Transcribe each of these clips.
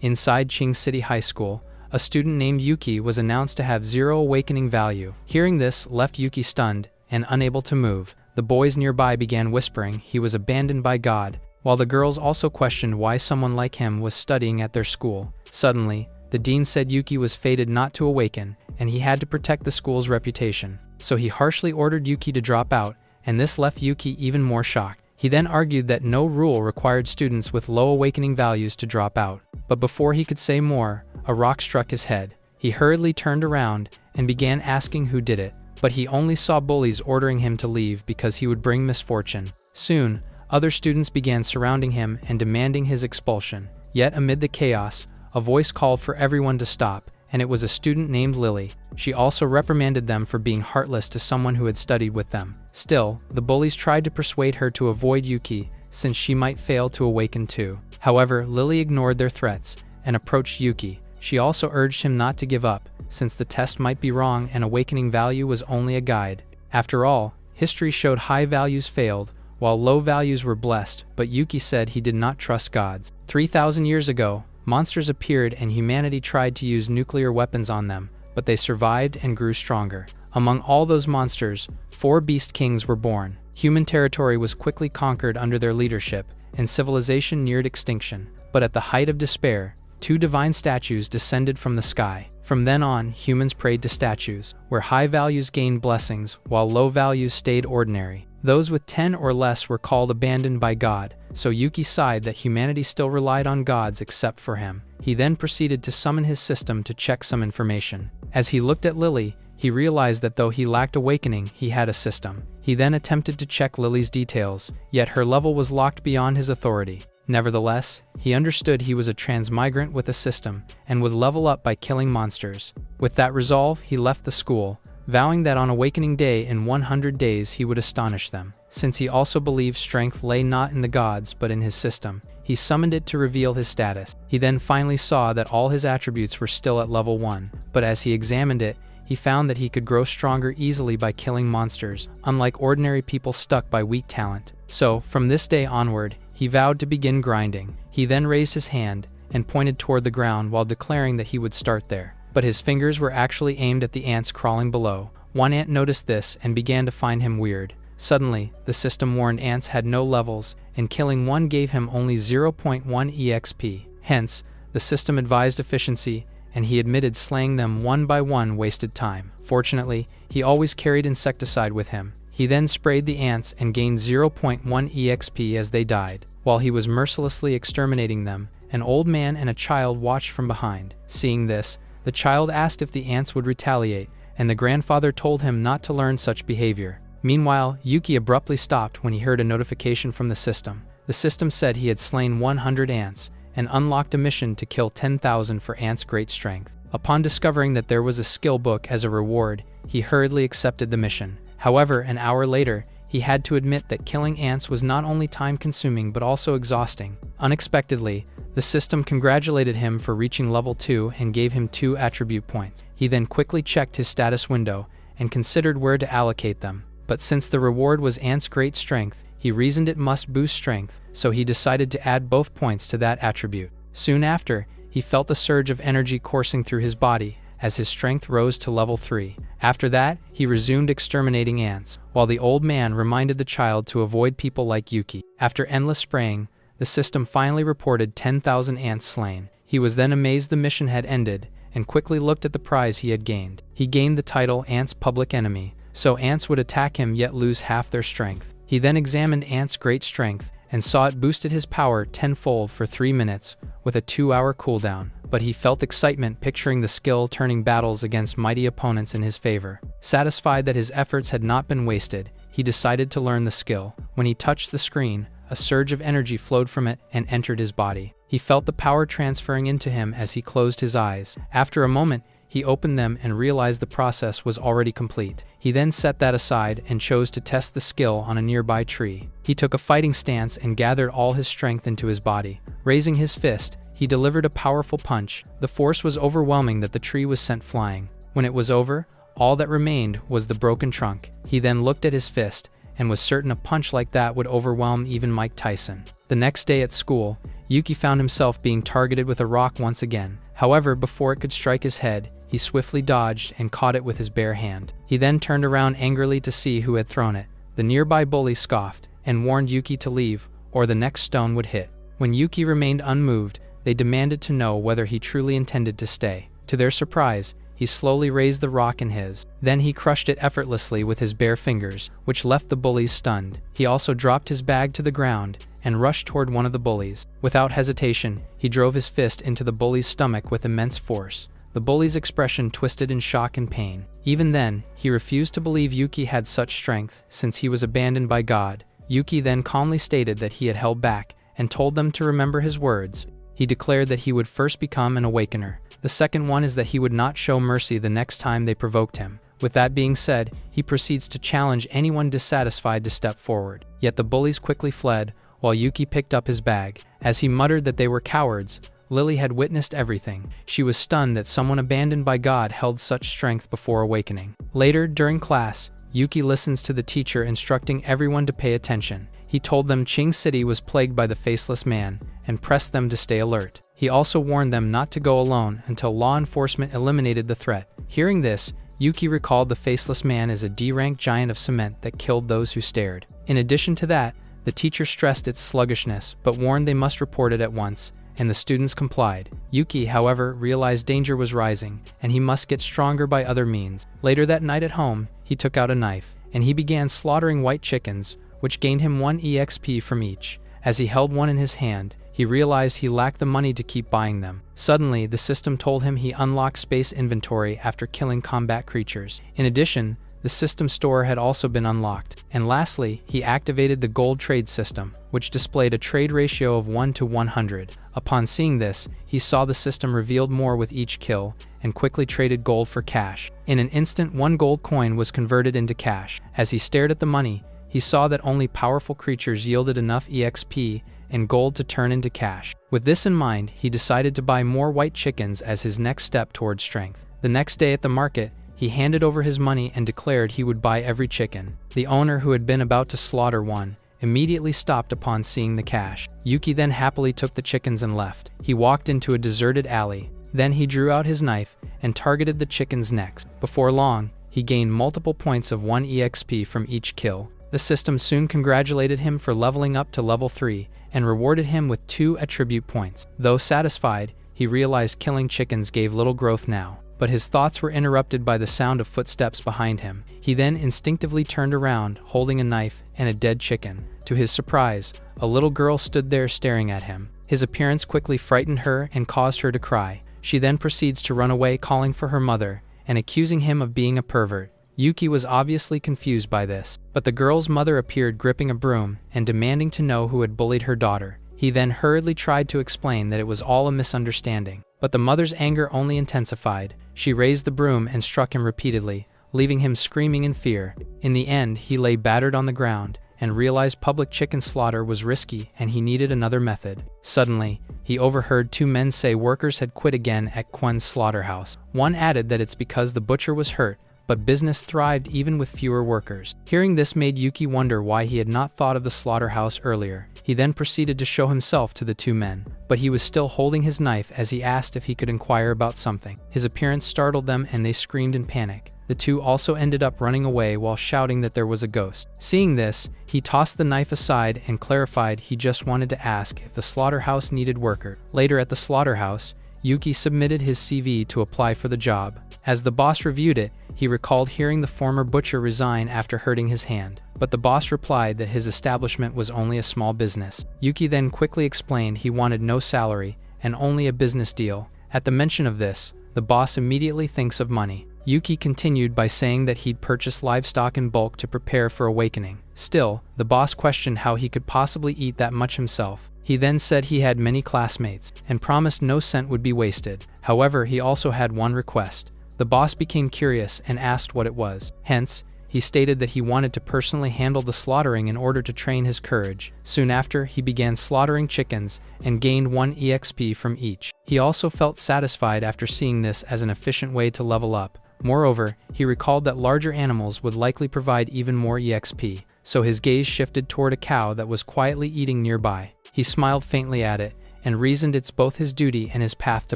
Inside Qing City High School, a student named Yuki was announced to have 0 awakening value. Hearing this left Yuki stunned and unable to move. The boys nearby began whispering he was abandoned by God, while the girls also questioned why someone like him was studying at their school. Suddenly, the dean said Yuki was fated not to awaken, and he had to protect the school's reputation. So he harshly ordered Yuki to drop out, and this left Yuki even more shocked. He then argued that no rule required students with low awakening values to drop out. But before he could say more, a rock struck his head. He hurriedly turned around and began asking who did it, but he only saw bullies ordering him to leave because he would bring misfortune. Soon, other students began surrounding him and demanding his expulsion. Yet amid the chaos, a voice called for everyone to stop, and it was a student named Lily. She also reprimanded them for being heartless to someone who had studied with them. Still, the bullies tried to persuade her to avoid Yuki, since she might fail to awaken too. However, Lily ignored their threats and approached Yuki. She also urged him not to give up, since the test might be wrong and awakening value was only a guide. After all, history showed high values failed, while low values were blessed, but Yuki said he did not trust gods. 3,000 years ago, monsters appeared and humanity tried to use nuclear weapons on them, but they survived and grew stronger. Among all those monsters, 4 beast kings were born. Human territory was quickly conquered under their leadership, and civilization neared extinction. But at the height of despair, 2 divine statues descended from the sky. From then on, humans prayed to statues, where high values gained blessings, while low values stayed ordinary. Those with 10 or less were called abandoned by God, so Yuki sighed that humanity still relied on gods except for him. He then proceeded to summon his system to check some information. As he looked at Lily, he realized that though he lacked awakening, he had a system. He then attempted to check Lily's details, yet her level was locked beyond his authority. Nevertheless, he understood he was a transmigrant with a system, and would level up by killing monsters. With that resolve, he left the school, vowing that on awakening day in 100 days he would astonish them. Since he also believed strength lay not in the gods but in his system, he summoned it to reveal his status. He then finally saw that all his attributes were still at level 1, but as he examined it, he found that he could grow stronger easily by killing monsters, unlike ordinary people stuck by weak talent. So, from this day onward, he vowed to begin grinding. He then raised his hand and pointed toward the ground while declaring that he would start there. But his fingers were actually aimed at the ants crawling below. One ant noticed this and began to find him weird. Suddenly, the system warned ants had no levels, and killing one gave him only 0.1 EXP. Hence, the system advised efficiency, and he admitted slaying them one by one wasted time. Fortunately, he always carried insecticide with him. He then sprayed the ants and gained 0.1 EXP as they died. While he was mercilessly exterminating them, an old man and a child watched from behind. Seeing this, the child asked if the ants would retaliate, and the grandfather told him not to learn such behavior. Meanwhile, Yuki abruptly stopped when he heard a notification from the system. The system said he had slain 100 ants, and unlocked a mission to kill 10,000 for ants' great strength. Upon discovering that there was a skill book as a reward, he hurriedly accepted the mission. However, an hour later, he had to admit that killing ants was not only time-consuming but also exhausting. Unexpectedly, the system congratulated him for reaching level 2 and gave him 2 attribute points. He then quickly checked his status window and considered where to allocate them. But since the reward was ants' great strength, he reasoned it must boost strength, so he decided to add both points to that attribute. Soon after, he felt a surge of energy coursing through his body as his strength rose to level 3. After that, he resumed exterminating ants, while the old man reminded the child to avoid people like Yuki. After endless spraying, the system finally reported 10,000 ants slain. He was then amazed the mission had ended, and quickly looked at the prize he had gained. He gained the title Ants' Public Enemy, so ants would attack him yet lose half their strength. He then examined ants' great strength, and saw it boosted his power tenfold for 3 minutes, with a 2-hour cooldown. But he felt excitement picturing the skill turning battles against mighty opponents in his favor. Satisfied that his efforts had not been wasted, he decided to learn the skill. When he touched the screen, a surge of energy flowed from it and entered his body. He felt the power transferring into him as he closed his eyes. After a moment, he opened them and realized the process was already complete. He then set that aside and chose to test the skill on a nearby tree. He took a fighting stance and gathered all his strength into his body. Raising his fist, he delivered a powerful punch. The force was overwhelming that the tree was sent flying. When it was over, all that remained was the broken trunk. He then looked at his fist and was certain a punch like that would overwhelm even Mike Tyson. The next day at school, Yuki found himself being targeted with a rock once again. However, before it could strike his head, he swiftly dodged and caught it with his bare hand. He then turned around angrily to see who had thrown it. The nearby bully scoffed and warned Yuki to leave, or the next stone would hit. When Yuki remained unmoved, they demanded to know whether he truly intended to stay. To their surprise, he slowly raised the rock in his. Then he crushed it effortlessly with his bare fingers, which left the bullies stunned. He also dropped his bag to the ground and rushed toward one of the bullies. Without hesitation, he drove his fist into the bully's stomach with immense force. The bully's expression twisted in shock and pain. Even then, he refused to believe Yuki had such strength, since he was abandoned by God. Yuki then calmly stated that he had held back, and told them to remember his words. He declared that he would first become an awakener. The second one is that he would not show mercy the next time they provoked him. With that being said, he proceeds to challenge anyone dissatisfied to step forward. Yet the bullies quickly fled, while Yuki picked up his bag. As he muttered that they were cowards, Lily had witnessed everything. She was stunned that someone abandoned by God held such strength before awakening. Later, during class, Yuki listens to the teacher instructing everyone to pay attention. He told them Qing City was plagued by the Faceless Man, and pressed them to stay alert. He also warned them not to go alone until law enforcement eliminated the threat. Hearing this, Yuki recalled the Faceless Man as a D-rank giant of cement that killed those who stared. In addition to that, the teacher stressed its sluggishness, but warned they must report it at once, and the students complied. Yuki, however, realized danger was rising, and he must get stronger by other means. Later that night at home, he took out a knife, and he began slaughtering white chickens, which gained him 1 EXP from each. As he held one in his hand, he realized he lacked the money to keep buying them. Suddenly, the system told him he unlocked space inventory after killing combat creatures. In addition, the system store had also been unlocked. And lastly, he activated the gold trade system, which displayed a trade ratio of 1 to 100. Upon seeing this, he saw the system revealed more with each kill, and quickly traded gold for cash. In an instant, 1 gold coin was converted into cash. As he stared at the money, he saw that only powerful creatures yielded enough EXP and gold to turn into cash. With this in mind, he decided to buy more white chickens as his next step toward strength. The next day at the market, he handed over his money and declared he would buy every chicken. The owner, who had been about to slaughter one, immediately stopped upon seeing the cash. Yuki then happily took the chickens and left. He walked into a deserted alley. Then he drew out his knife and targeted the chickens' necks. Before long, he gained multiple points of 1 EXP from each kill. The system soon congratulated him for leveling up to level 3 and rewarded him with 2 attribute points. Though satisfied, he realized killing chickens gave little growth now. But his thoughts were interrupted by the sound of footsteps behind him. He then instinctively turned around, holding a knife and a dead chicken. To his surprise, a little girl stood there staring at him. His appearance quickly frightened her and caused her to cry. She then proceeds to run away, calling for her mother and accusing him of being a pervert. Yuki was obviously confused by this, but the girl's mother appeared gripping a broom and demanding to know who had bullied her daughter. He then hurriedly tried to explain that it was all a misunderstanding, but the mother's anger only intensified. She raised the broom and struck him repeatedly, leaving him screaming in fear. In the end, he lay battered on the ground and realized public chicken slaughter was risky and he needed another method. Suddenly, he overheard 2 men say workers had quit again at Quen's slaughterhouse. One added that it's because the butcher was hurt, but business thrived even with fewer workers. Hearing this made Yuki wonder why he had not thought of the slaughterhouse earlier. He then proceeded to show himself to the 2 men, but he was still holding his knife as he asked if he could inquire about something. His appearance startled them and they screamed in panic. The 2 also ended up running away while shouting that there was a ghost. Seeing this, he tossed the knife aside and clarified he just wanted to ask if the slaughterhouse needed worker. Later at the slaughterhouse, Yuki submitted his CV to apply for the job. As the boss reviewed it, he recalled hearing the former butcher resign after hurting his hand, but the boss replied that his establishment was only a small business. Yuki then quickly explained he wanted no salary and only a business deal. At the mention of this, the boss immediately thinks of money. Yuki continued by saying that he'd purchased livestock in bulk to prepare for awakening. Still, the boss questioned how he could possibly eat that much himself. He then said he had many classmates and promised no cent would be wasted. However, he also had one request. The boss became curious and asked what it was. Hence, he stated that he wanted to personally handle the slaughtering in order to train his courage. Soon after, he began slaughtering chickens and gained 1 EXP from each. He also felt satisfied after seeing this as an efficient way to level up. Moreover, he recalled that larger animals would likely provide even more EXP, so his gaze shifted toward a cow that was quietly eating nearby. He smiled faintly at it and reasoned it's both his duty and his path to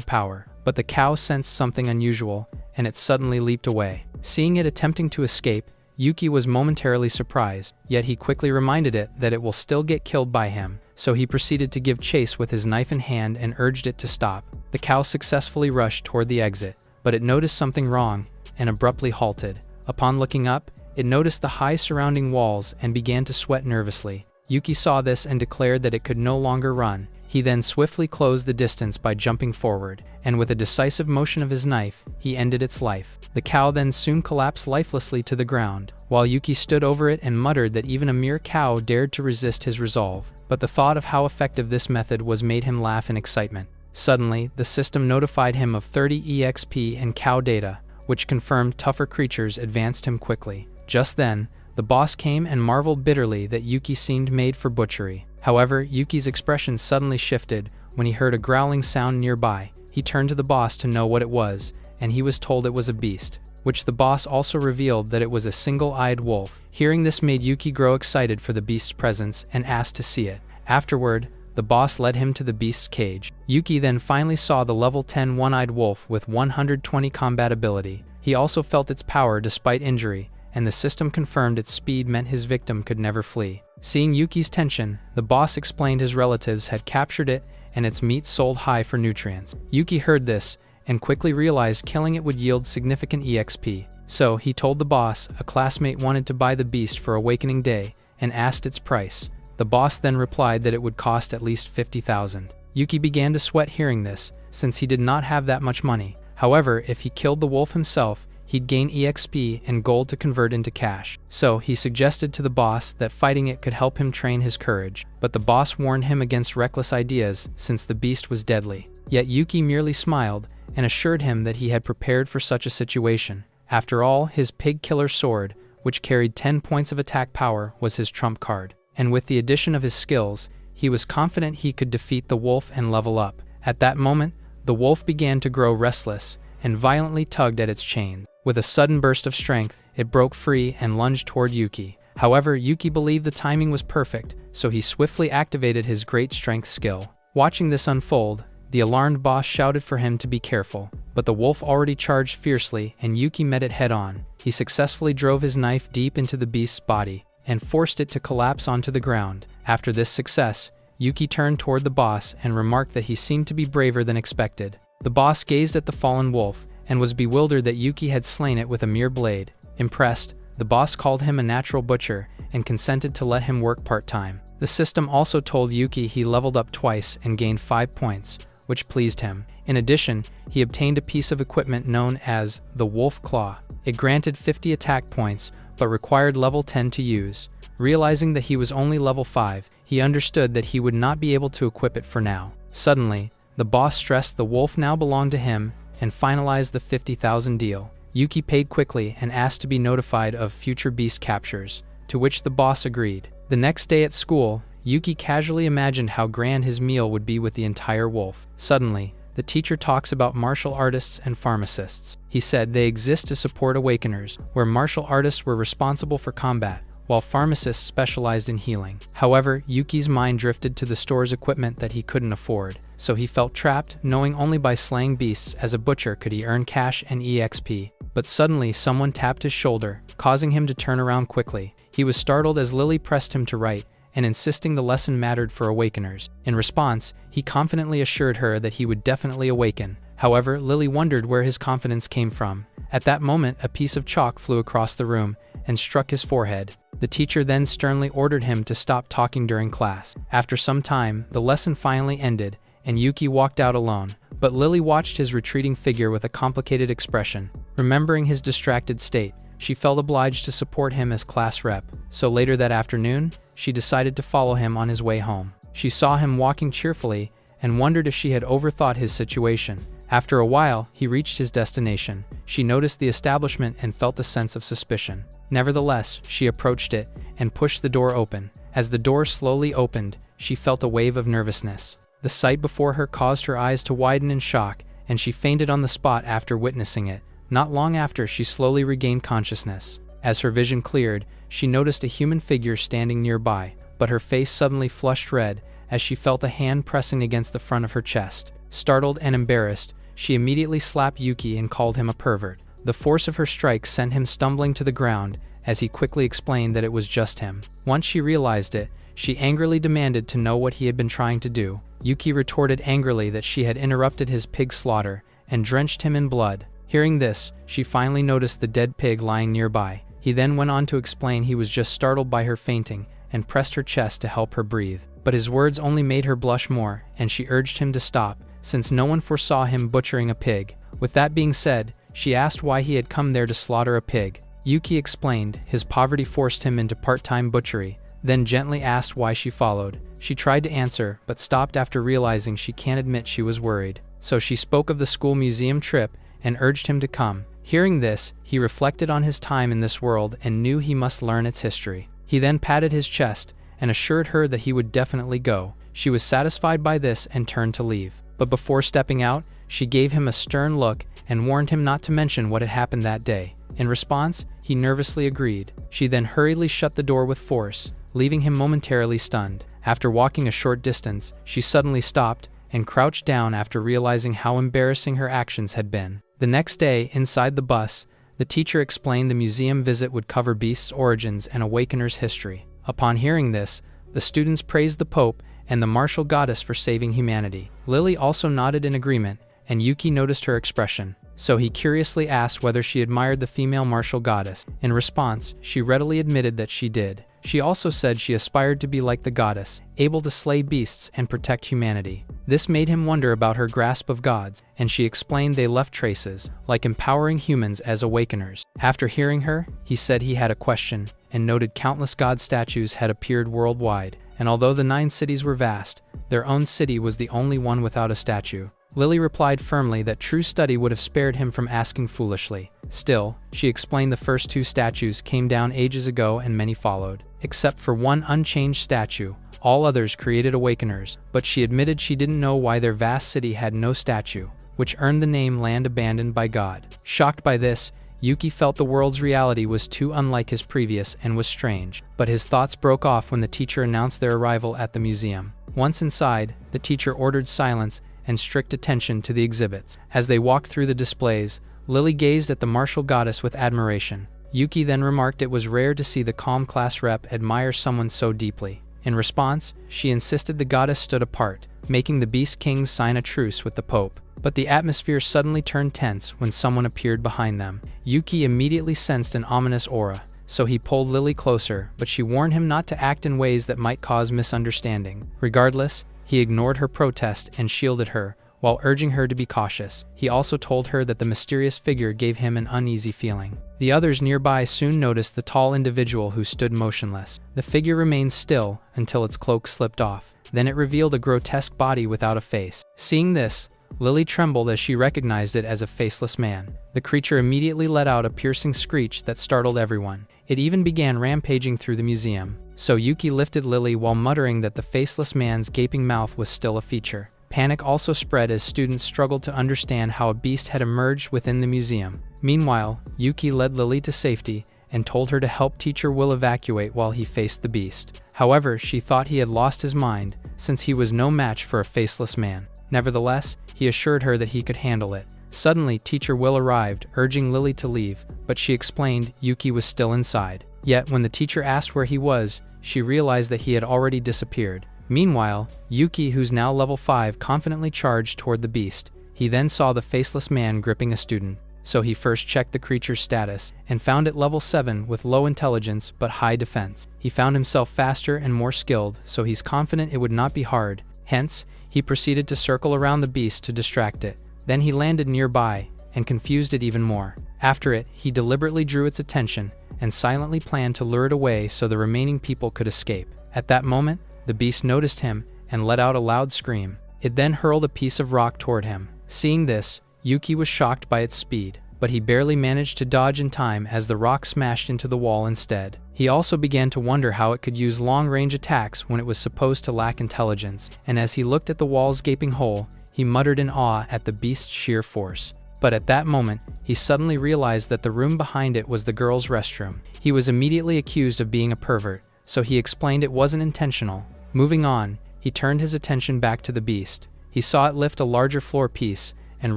power. But the cow sensed something unusual, and it suddenly leaped away. Seeing it attempting to escape, Yuki was momentarily surprised, yet he quickly reminded it that it will still get killed by him, so he proceeded to give chase with his knife in hand and urged it to stop. The cow successfully rushed toward the exit, but it noticed something wrong and abruptly halted. Upon looking up, it noticed the high surrounding walls and began to sweat nervously. Yuki saw this and declared that it could no longer run. He then swiftly closed the distance by jumping forward, and with a decisive motion of his knife, he ended its life. The cow then soon collapsed lifelessly to the ground, while Yuki stood over it and muttered that even a mere cow dared to resist his resolve. But the thought of how effective this method was made him laugh in excitement. Suddenly, the system notified him of 30 EXP and cow data, which confirmed tougher creatures advanced him quickly. Just then, the boss came and marveled bitterly that Yuki seemed made for butchery. However, Yuki's expression suddenly shifted when he heard a growling sound nearby. He turned to the boss to know what it was, and he was told it was a beast, which the boss also revealed that it was a single-eyed wolf. Hearing this made Yuki grow excited for the beast's presence and asked to see it. Afterward, the boss led him to the beast's cage. Yuki then finally saw the level 10 one-eyed wolf with 120 combat ability. He also felt its power despite injury, and the system confirmed its speed meant his victim could never flee. Seeing Yuki's tension, the boss explained his relatives had captured it and its meat sold high for nutrients. Yuki heard this and quickly realized killing it would yield significant EXP. So he told the boss a classmate wanted to buy the beast for Awakening Day and asked its price. The boss then replied that it would cost at least 50,000. Yuki began to sweat hearing this, since he did not have that much money. However, if he killed the wolf himself, he'd gain EXP and gold to convert into cash. So he suggested to the boss that fighting it could help him train his courage, but the boss warned him against reckless ideas since the beast was deadly. Yet Yuki merely smiled and assured him that he had prepared for such a situation. After all, his pig killer sword, which carried 10 points of attack power, was his trump card. And with the addition of his skills, he was confident he could defeat the wolf and level up. At that moment, the wolf began to grow restless and violently tugged at its chains. With a sudden burst of strength, it broke free and lunged toward Yuki. However, Yuki believed the timing was perfect, so he swiftly activated his great strength skill. Watching this unfold, the alarmed boss shouted for him to be careful, but the wolf already charged fiercely and Yuki met it head-on. He successfully drove his knife deep into the beast's body and forced it to collapse onto the ground. After this success, Yuki turned toward the boss and remarked that he seemed to be braver than expected. The boss gazed at the fallen wolf and was bewildered that Yuki had slain it with a mere blade. Impressed, the boss called him a natural butcher and consented to let him work part-time. The system also told Yuki he leveled up twice and gained 5 points, which pleased him. In addition, he obtained a piece of equipment known as the Wolf Claw. It granted 50 attack points, but required level 10 to use. Realizing that he was only level 5, he understood that he would not be able to equip it for now. Suddenly, the boss stressed the wolf now belonged to him and finalized the 50,000 deal. Yuki paid quickly and asked to be notified of future beast captures, to which the boss agreed. The next day at school, Yuki casually imagined how grand his meal would be with the entire wolf. Suddenly, the teacher talks about martial artists and pharmacists. He said they exist to support awakeners, where martial artists were responsible for combat, while pharmacists specialized in healing. However, Yuki's mind drifted to the store's equipment that he couldn't afford, so he felt trapped, knowing only by slaying beasts as a butcher could he earn cash and EXP. But suddenly someone tapped his shoulder, causing him to turn around quickly. He was startled as Lily pressed him to write, and insisting the lesson mattered for awakeners. In response, he confidently assured her that he would definitely awaken. However, Lily wondered where his confidence came from. At that moment, a piece of chalk flew across the room and struck his forehead. The teacher then sternly ordered him to stop talking during class. After some time, the lesson finally ended, and Yuki walked out alone, but Lily watched his retreating figure with a complicated expression. Remembering his distracted state, she felt obliged to support him as class rep, so later that afternoon, she decided to follow him on his way home. She saw him walking cheerfully and wondered if she had overthought his situation. After a while, he reached his destination. She noticed the establishment and felt a sense of suspicion. Nevertheless, she approached it and pushed the door open. As the door slowly opened, she felt a wave of nervousness. The sight before her caused her eyes to widen in shock, and she fainted on the spot after witnessing it. Not long after, she slowly regained consciousness. As her vision cleared, she noticed a human figure standing nearby, but her face suddenly flushed red as she felt a hand pressing against the front of her chest. Startled and embarrassed, she immediately slapped Yuki and called him a pervert. The force of her strike sent him stumbling to the ground, as he quickly explained that it was just him. Once she realized it, she angrily demanded to know what he had been trying to do. Yuki retorted angrily that she had interrupted his pig slaughter and drenched him in blood. Hearing this, she finally noticed the dead pig lying nearby. He then went on to explain he was just startled by her fainting and pressed her chest to help her breathe. But his words only made her blush more, and she urged him to stop, since no one foresaw him butchering a pig. With that being said, she asked why he had come there to slaughter a pig. Yuki explained his poverty forced him into part-time butchery, then gently asked why she followed. She tried to answer, but stopped after realizing she can't admit she was worried. So she spoke of the school museum trip and urged him to come. Hearing this, he reflected on his time in this world and knew he must learn its history. He then patted his chest and assured her that he would definitely go. She was satisfied by this and turned to leave. But before stepping out, she gave him a stern look and warned him not to mention what had happened that day. In response, he nervously agreed. She then hurriedly shut the door with force, leaving him momentarily stunned. After walking a short distance, she suddenly stopped and crouched down after realizing how embarrassing her actions had been. The next day, inside the bus, the teacher explained the museum visit would cover Beast's origins and Awakener's history. Upon hearing this, the students praised the Pope and the martial goddess for saving humanity. Lily also nodded in agreement, and Yuki noticed her expression, so he curiously asked whether she admired the female martial goddess. In response, she readily admitted that she did. She also said she aspired to be like the goddess, able to slay beasts and protect humanity. This made him wonder about her grasp of gods, and she explained they left traces, like empowering humans as awakeners. After hearing her, he said he had a question, and noted countless god statues had appeared worldwide, and although the 9 cities were vast, their own city was the only one without a statue. Lily replied firmly that true study would have spared him from asking foolishly. Still, she explained the first 2 statues came down ages ago and many followed. Except for one unchanged statue, all others created awakeners, but she admitted she didn't know why their vast city had no statue, which earned the name Land Abandoned by God. Shocked by this, Yuki felt the world's reality was too unlike his previous and was strange, but his thoughts broke off when the teacher announced their arrival at the museum. Once inside, the teacher ordered silence and strict attention to the exhibits. As they walked through the displays, Lily gazed at the martial goddess with admiration. Yuki then remarked it was rare to see the calm class rep admire someone so deeply. In response, she insisted the goddess stood apart, making the Beast Kings sign a truce with the Pope. But the atmosphere suddenly turned tense when someone appeared behind them. Yuki immediately sensed an ominous aura, so he pulled Lily closer, but she warned him not to act in ways that might cause misunderstanding. Regardless, he ignored her protest and shielded her, while urging her to be cautious. He also told her that the mysterious figure gave him an uneasy feeling. The others nearby soon noticed the tall individual who stood motionless. The figure remained still until its cloak slipped off. Then it revealed a grotesque body without a face. Seeing this, Lily trembled as she recognized it as a faceless man. The creature immediately let out a piercing screech that startled everyone. It even began rampaging through the museum. So Yuki lifted Lily while muttering that the faceless man's gaping mouth was still a feature. Panic also spread as students struggled to understand how a beast had emerged within the museum. Meanwhile, Yuki led Lily to safety and told her to help Teacher Will evacuate while he faced the beast. However, she thought he had lost his mind, since he was no match for a faceless man. Nevertheless, he assured her that he could handle it. Suddenly, Teacher Will arrived, urging Lily to leave, but she explained Yuki was still inside. Yet, when the teacher asked where he was, she realized that he had already disappeared. Meanwhile, Yuki, who's now level 5, confidently charged toward the beast. He then saw the faceless man gripping a student. So he first checked the creature's status, and found it level 7 with low intelligence but high defense. He found himself faster and more skilled, so he's confident it would not be hard. Hence, he proceeded to circle around the beast to distract it. Then he landed nearby, and confused it even more. After it, he deliberately drew its attention, and silently planned to lure it away so the remaining people could escape. At that moment, the beast noticed him, and let out a loud scream. It then hurled a piece of rock toward him. Seeing this, Yuki was shocked by its speed, but he barely managed to dodge in time as the rock smashed into the wall instead. He also began to wonder how it could use long-range attacks when it was supposed to lack intelligence, and as he looked at the wall's gaping hole, he muttered in awe at the beast's sheer force. But at that moment, he suddenly realized that the room behind it was the girls' restroom. He was immediately accused of being a pervert, so he explained it wasn't intentional. Moving on, he turned his attention back to the beast. He saw it lift a larger floor piece, and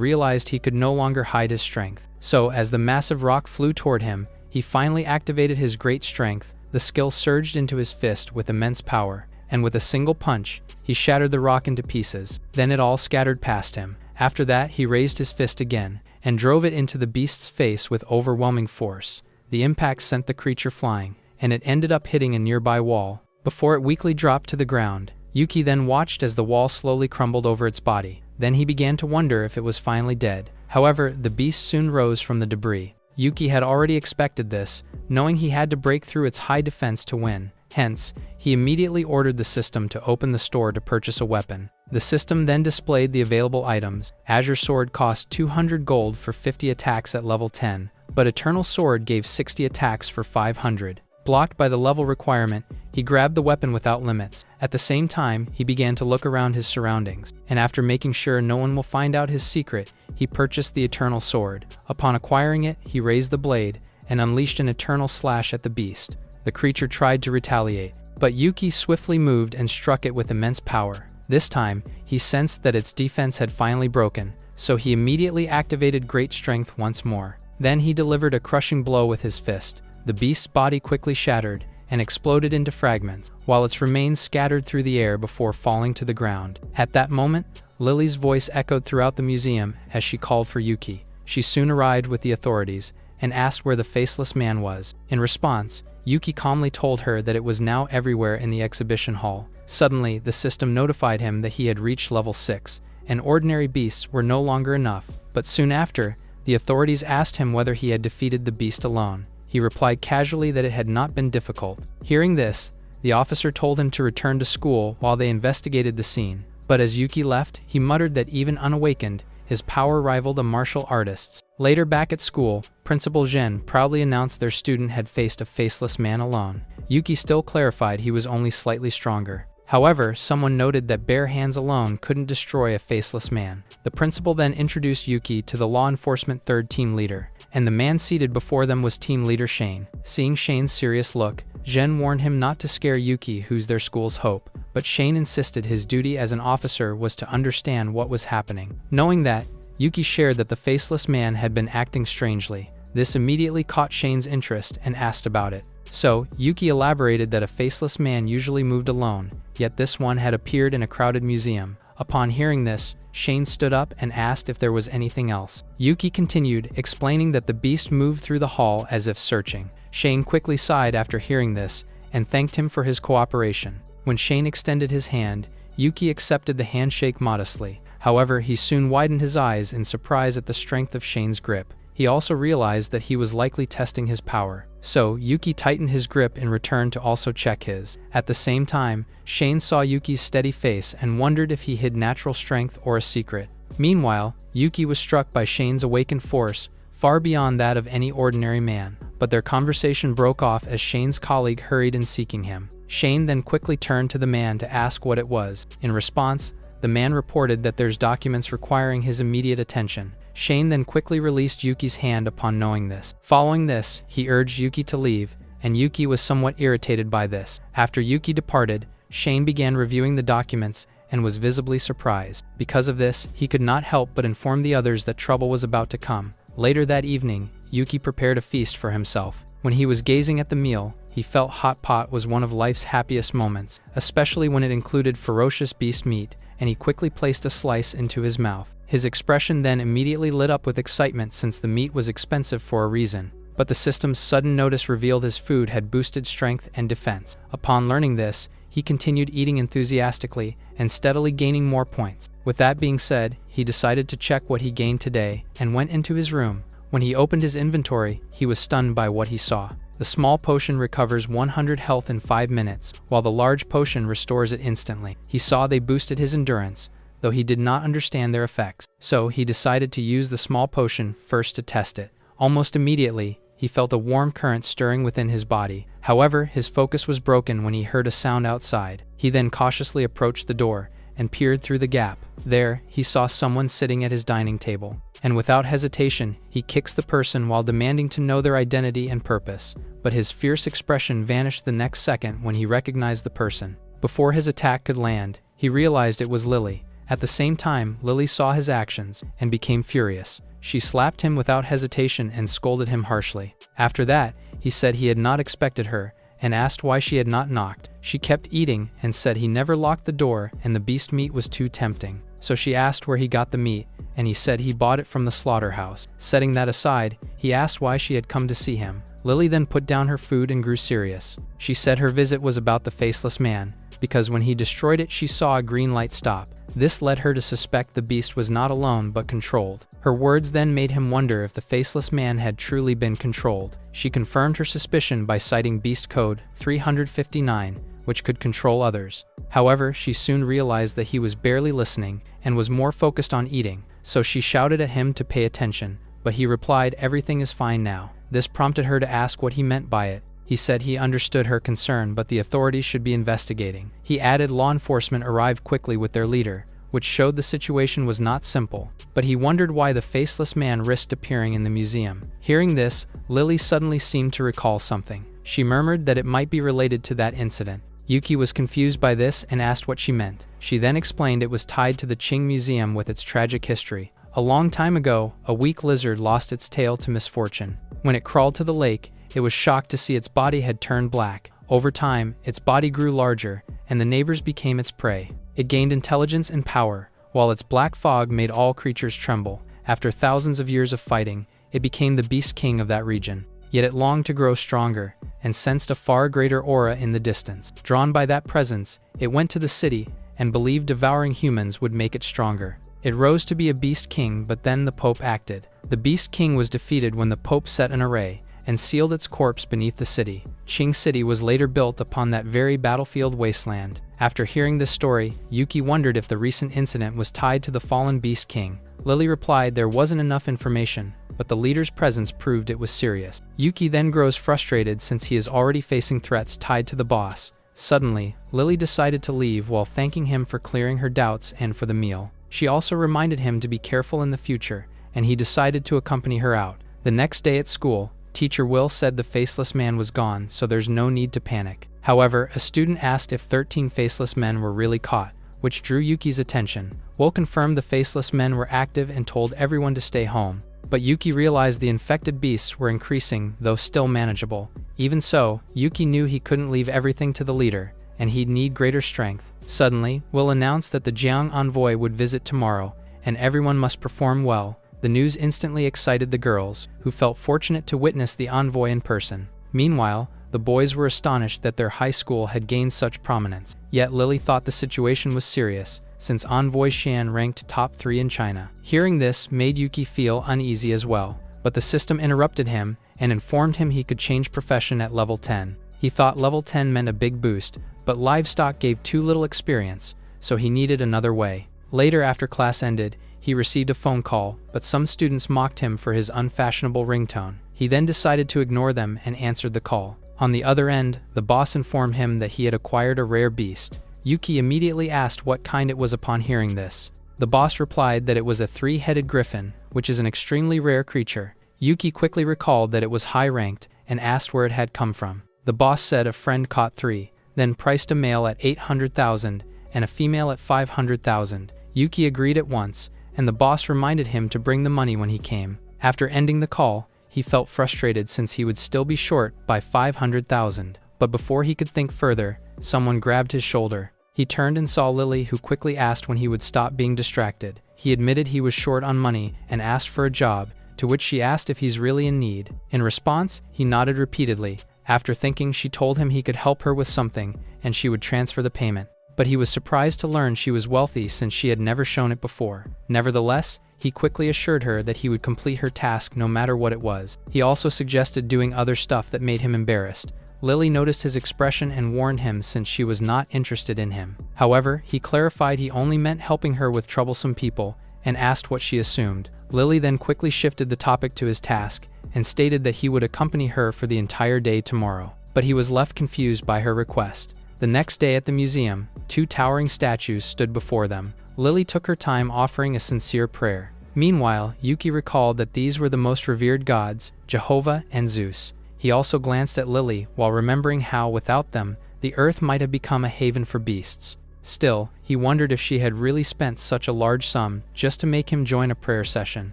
realized he could no longer hide his strength. So, as the massive rock flew toward him, he finally activated his great strength. The skill surged into his fist with immense power, and with a single punch, he shattered the rock into pieces. Then it all scattered past him. After that, he raised his fist again, and drove it into the beast's face with overwhelming force. The impact sent the creature flying, and it ended up hitting a nearby wall, before it weakly dropped to the ground. Yuki then watched as the wall slowly crumbled over its body. Then he began to wonder if it was finally dead. However, the beast soon rose from the debris. Yuki had already expected this, knowing he had to break through its high defense to win. Hence, he immediately ordered the system to open the store to purchase a weapon. The system then displayed the available items. Azure Sword cost 200 gold for 50 attacks at level 10, but Eternal Sword gave 60 attacks for 500. Blocked by the level requirement, he grabbed the weapon without limits. At the same time, he began to look around his surroundings, and after making sure no one will find out his secret, he purchased the Eternal Sword. Upon acquiring it, he raised the blade, and unleashed an eternal slash at the beast. The creature tried to retaliate, but Yuki swiftly moved and struck it with immense power. This time, he sensed that its defense had finally broken, so he immediately activated great strength once more. Then he delivered a crushing blow with his fist. The beast's body quickly shattered and exploded into fragments, while its remains scattered through the air before falling to the ground. At that moment, Lily's voice echoed throughout the museum as she called for Yuki. She soon arrived with the authorities and asked where the faceless man was. In response, Yuki calmly told her that it was now everywhere in the exhibition hall. Suddenly, the system notified him that he had reached level 6, and ordinary beasts were no longer enough. But soon after, the authorities asked him whether he had defeated the beast alone. He replied casually that it had not been difficult. Hearing this, the officer told him to return to school while they investigated the scene. But as Yuki left, he muttered that even unawakened, his power rivaled a martial artist's. Later back at school, Principal Zhen proudly announced their student had faced a faceless man alone. Yuki still clarified he was only slightly stronger. However, someone noted that bare hands alone couldn't destroy a faceless man. The principal then introduced Yuki to the law enforcement third team leader, and the man seated before them was team leader Shane. Seeing Shane's serious look, Zhen warned him not to scare Yuki, who's their school's hope, but Shane insisted his duty as an officer was to understand what was happening. Knowing that, Yuki shared that the faceless man had been acting strangely. This immediately caught Shane's interest and asked about it. So, Yuki elaborated that a faceless man usually moved alone, yet this one had appeared in a crowded museum. Upon hearing this, Shane stood up and asked if there was anything else. Yuki continued, explaining that the beast moved through the hall as if searching. Shane quickly sighed after hearing this, and thanked him for his cooperation. When Shane extended his hand, Yuki accepted the handshake modestly. However, he soon widened his eyes in surprise at the strength of Shane's grip. He also realized that he was likely testing his power. So, Yuki tightened his grip in return to also check his. At the same time, Shane saw Yuki's steady face and wondered if he hid natural strength or a secret. Meanwhile, Yuki was struck by Shane's awakened force, far beyond that of any ordinary man. But their conversation broke off as Shane's colleague hurried in seeking him. Shane then quickly turned to the man to ask what it was. In response, the man reported that there's documents requiring his immediate attention. Shane then quickly released Yuki's hand upon knowing this. Following this, he urged Yuki to leave, and Yuki was somewhat irritated by this. After Yuki departed, Shane began reviewing the documents and was visibly surprised. Because of this, he could not help but inform the others that trouble was about to come. Later that evening, Yuki prepared a feast for himself. When he was gazing at the meal, he felt hot pot was one of life's happiest moments, especially when it included ferocious beast meat, and he quickly placed a slice into his mouth. His expression then immediately lit up with excitement since the meat was expensive for a reason. But the system's sudden notice revealed his food had boosted strength and defense. Upon learning this, he continued eating enthusiastically and steadily gaining more points. With that being said, he decided to check what he gained today and went into his room. When he opened his inventory, he was stunned by what he saw. The small potion recovers 100 health in 5 minutes, while the large potion restores it instantly. He saw they boosted his endurance, though he did not understand their effects. So he decided to use the small potion first to test it. Almost immediately, he felt a warm current stirring within his body. However, his focus was broken when he heard a sound outside. He then cautiously approached the door and peered through the gap. There, he saw someone sitting at his dining table. And without hesitation, he kicks the person while demanding to know their identity and purpose. But his fierce expression vanished the next second when he recognized the person. Before his attack could land, He realized it was Lily. At the same time, Lily saw his actions and became furious. She slapped him without hesitation and scolded him harshly. After that, he said he had not expected her and asked why she had not knocked. She kept eating and said he never locked the door and the beast meat was too tempting. So she asked where he got the meat, and he said he bought it from the slaughterhouse. Setting that aside, he asked why she had come to see him. Lily then put down her food and grew serious. She said her visit was about the faceless man, because when he destroyed it she saw a green light stop. This led her to suspect the beast was not alone but controlled. Her words then made him wonder if the faceless man had truly been controlled. She confirmed her suspicion by citing Beast Code 359, which could control others. However, she soon realized that he was barely listening and was more focused on eating, so she shouted at him to pay attention, but he replied, "Everything is fine now." This prompted her to ask what he meant by it. He said he understood her concern, but the authorities should be investigating. He added law enforcement arrived quickly with their leader, which showed the situation was not simple, but he wondered why the faceless man risked appearing in the museum. Hearing this, Lily suddenly seemed to recall something. She murmured that it might be related to that incident. Yuki was confused by this and asked what she meant. She then explained it was tied to the Qing Museum with its tragic history. A long time ago, a weak lizard lost its tail to misfortune. When it crawled to the lake, it was shocked to see its body had turned black. Over time, its body grew larger, and the neighbors became its prey. It gained intelligence and power, while its black fog made all creatures tremble. After thousands of years of fighting, it became the beast king of that region. Yet it longed to grow stronger, and sensed a far greater aura in the distance. Drawn by that presence, it went to the city, and believed devouring humans would make it stronger. It rose to be a beast king, but then the Pope acted. The beast king was defeated when the Pope set an array and sealed its corpse beneath the city. Qing City was later built upon that very battlefield wasteland. After hearing this story, Yuki wondered if the recent incident was tied to the fallen beast king. Lily replied there wasn't enough information, but the leader's presence proved it was serious. Yuki then grows frustrated since he is already facing threats tied to the boss. Suddenly, Lily decided to leave while thanking him for clearing her doubts and for the meal. She also reminded him to be careful in the future, and he decided to accompany her out. The next day at school, Teacher Will said the faceless man was gone, so there's no need to panic. However, a student asked if 13 faceless men were really caught, which drew Yuki's attention. Will confirmed the faceless men were active and told everyone to stay home. But Yuki realized the infected beasts were increasing, though still manageable. Even so, Yuki knew he couldn't leave everything to the leader, and he'd need greater strength. Suddenly, Will announced that the Jiang envoy would visit tomorrow, and everyone must perform well. The news instantly excited the girls, who felt fortunate to witness the envoy in person. Meanwhile, the boys were astonished that their high school had gained such prominence. Yet Lily thought the situation was serious, since Envoy Xian ranked top 3 in China. Hearing this made Yuki feel uneasy as well, but the system interrupted him and informed him he could change profession at level 10. He thought level 10 meant a big boost, but livestock gave too little experience, so he needed another way. Later, after class ended, he received a phone call, but some students mocked him for his unfashionable ringtone. He then decided to ignore them and answered the call. On the other end, the boss informed him that he had acquired a rare beast. Yuki immediately asked what kind it was upon hearing this. The boss replied that it was a 3-headed griffin, which is an extremely rare creature. Yuki quickly recalled that it was high-ranked and asked where it had come from. The boss said a friend caught 3, then priced a male at 800,000 and a female at 500,000. Yuki agreed at once, and the boss reminded him to bring the money when he came. After ending the call, he felt frustrated since he would still be short by 500,000. But before he could think further, someone grabbed his shoulder. He turned and saw Lily, who quickly asked when he would stop being distracted. He admitted he was short on money and asked for a job, to which she asked if he's really in need. In response, he nodded repeatedly. After thinking, she told him he could help her with something, and she would transfer the payment. But he was surprised to learn she was wealthy since she had never shown it before. Nevertheless, he quickly assured her that he would complete her task no matter what it was. He also suggested doing other stuff that made him embarrassed. Lily noticed his expression and warned him since she was not interested in him. However, he clarified he only meant helping her with troublesome people and asked what she assumed. Lily then quickly shifted the topic to his task and stated that he would accompany her for the entire day tomorrow. But he was left confused by her request. The next day at the museum, 2 towering statues stood before them. Lily took her time offering a sincere prayer. Meanwhile, Yuki recalled that these were the most revered gods, Jehovah and Zeus. He also glanced at Lily while remembering how, without them, the earth might have become a haven for beasts. Still, he wondered if she had really spent such a large sum just to make him join a prayer session.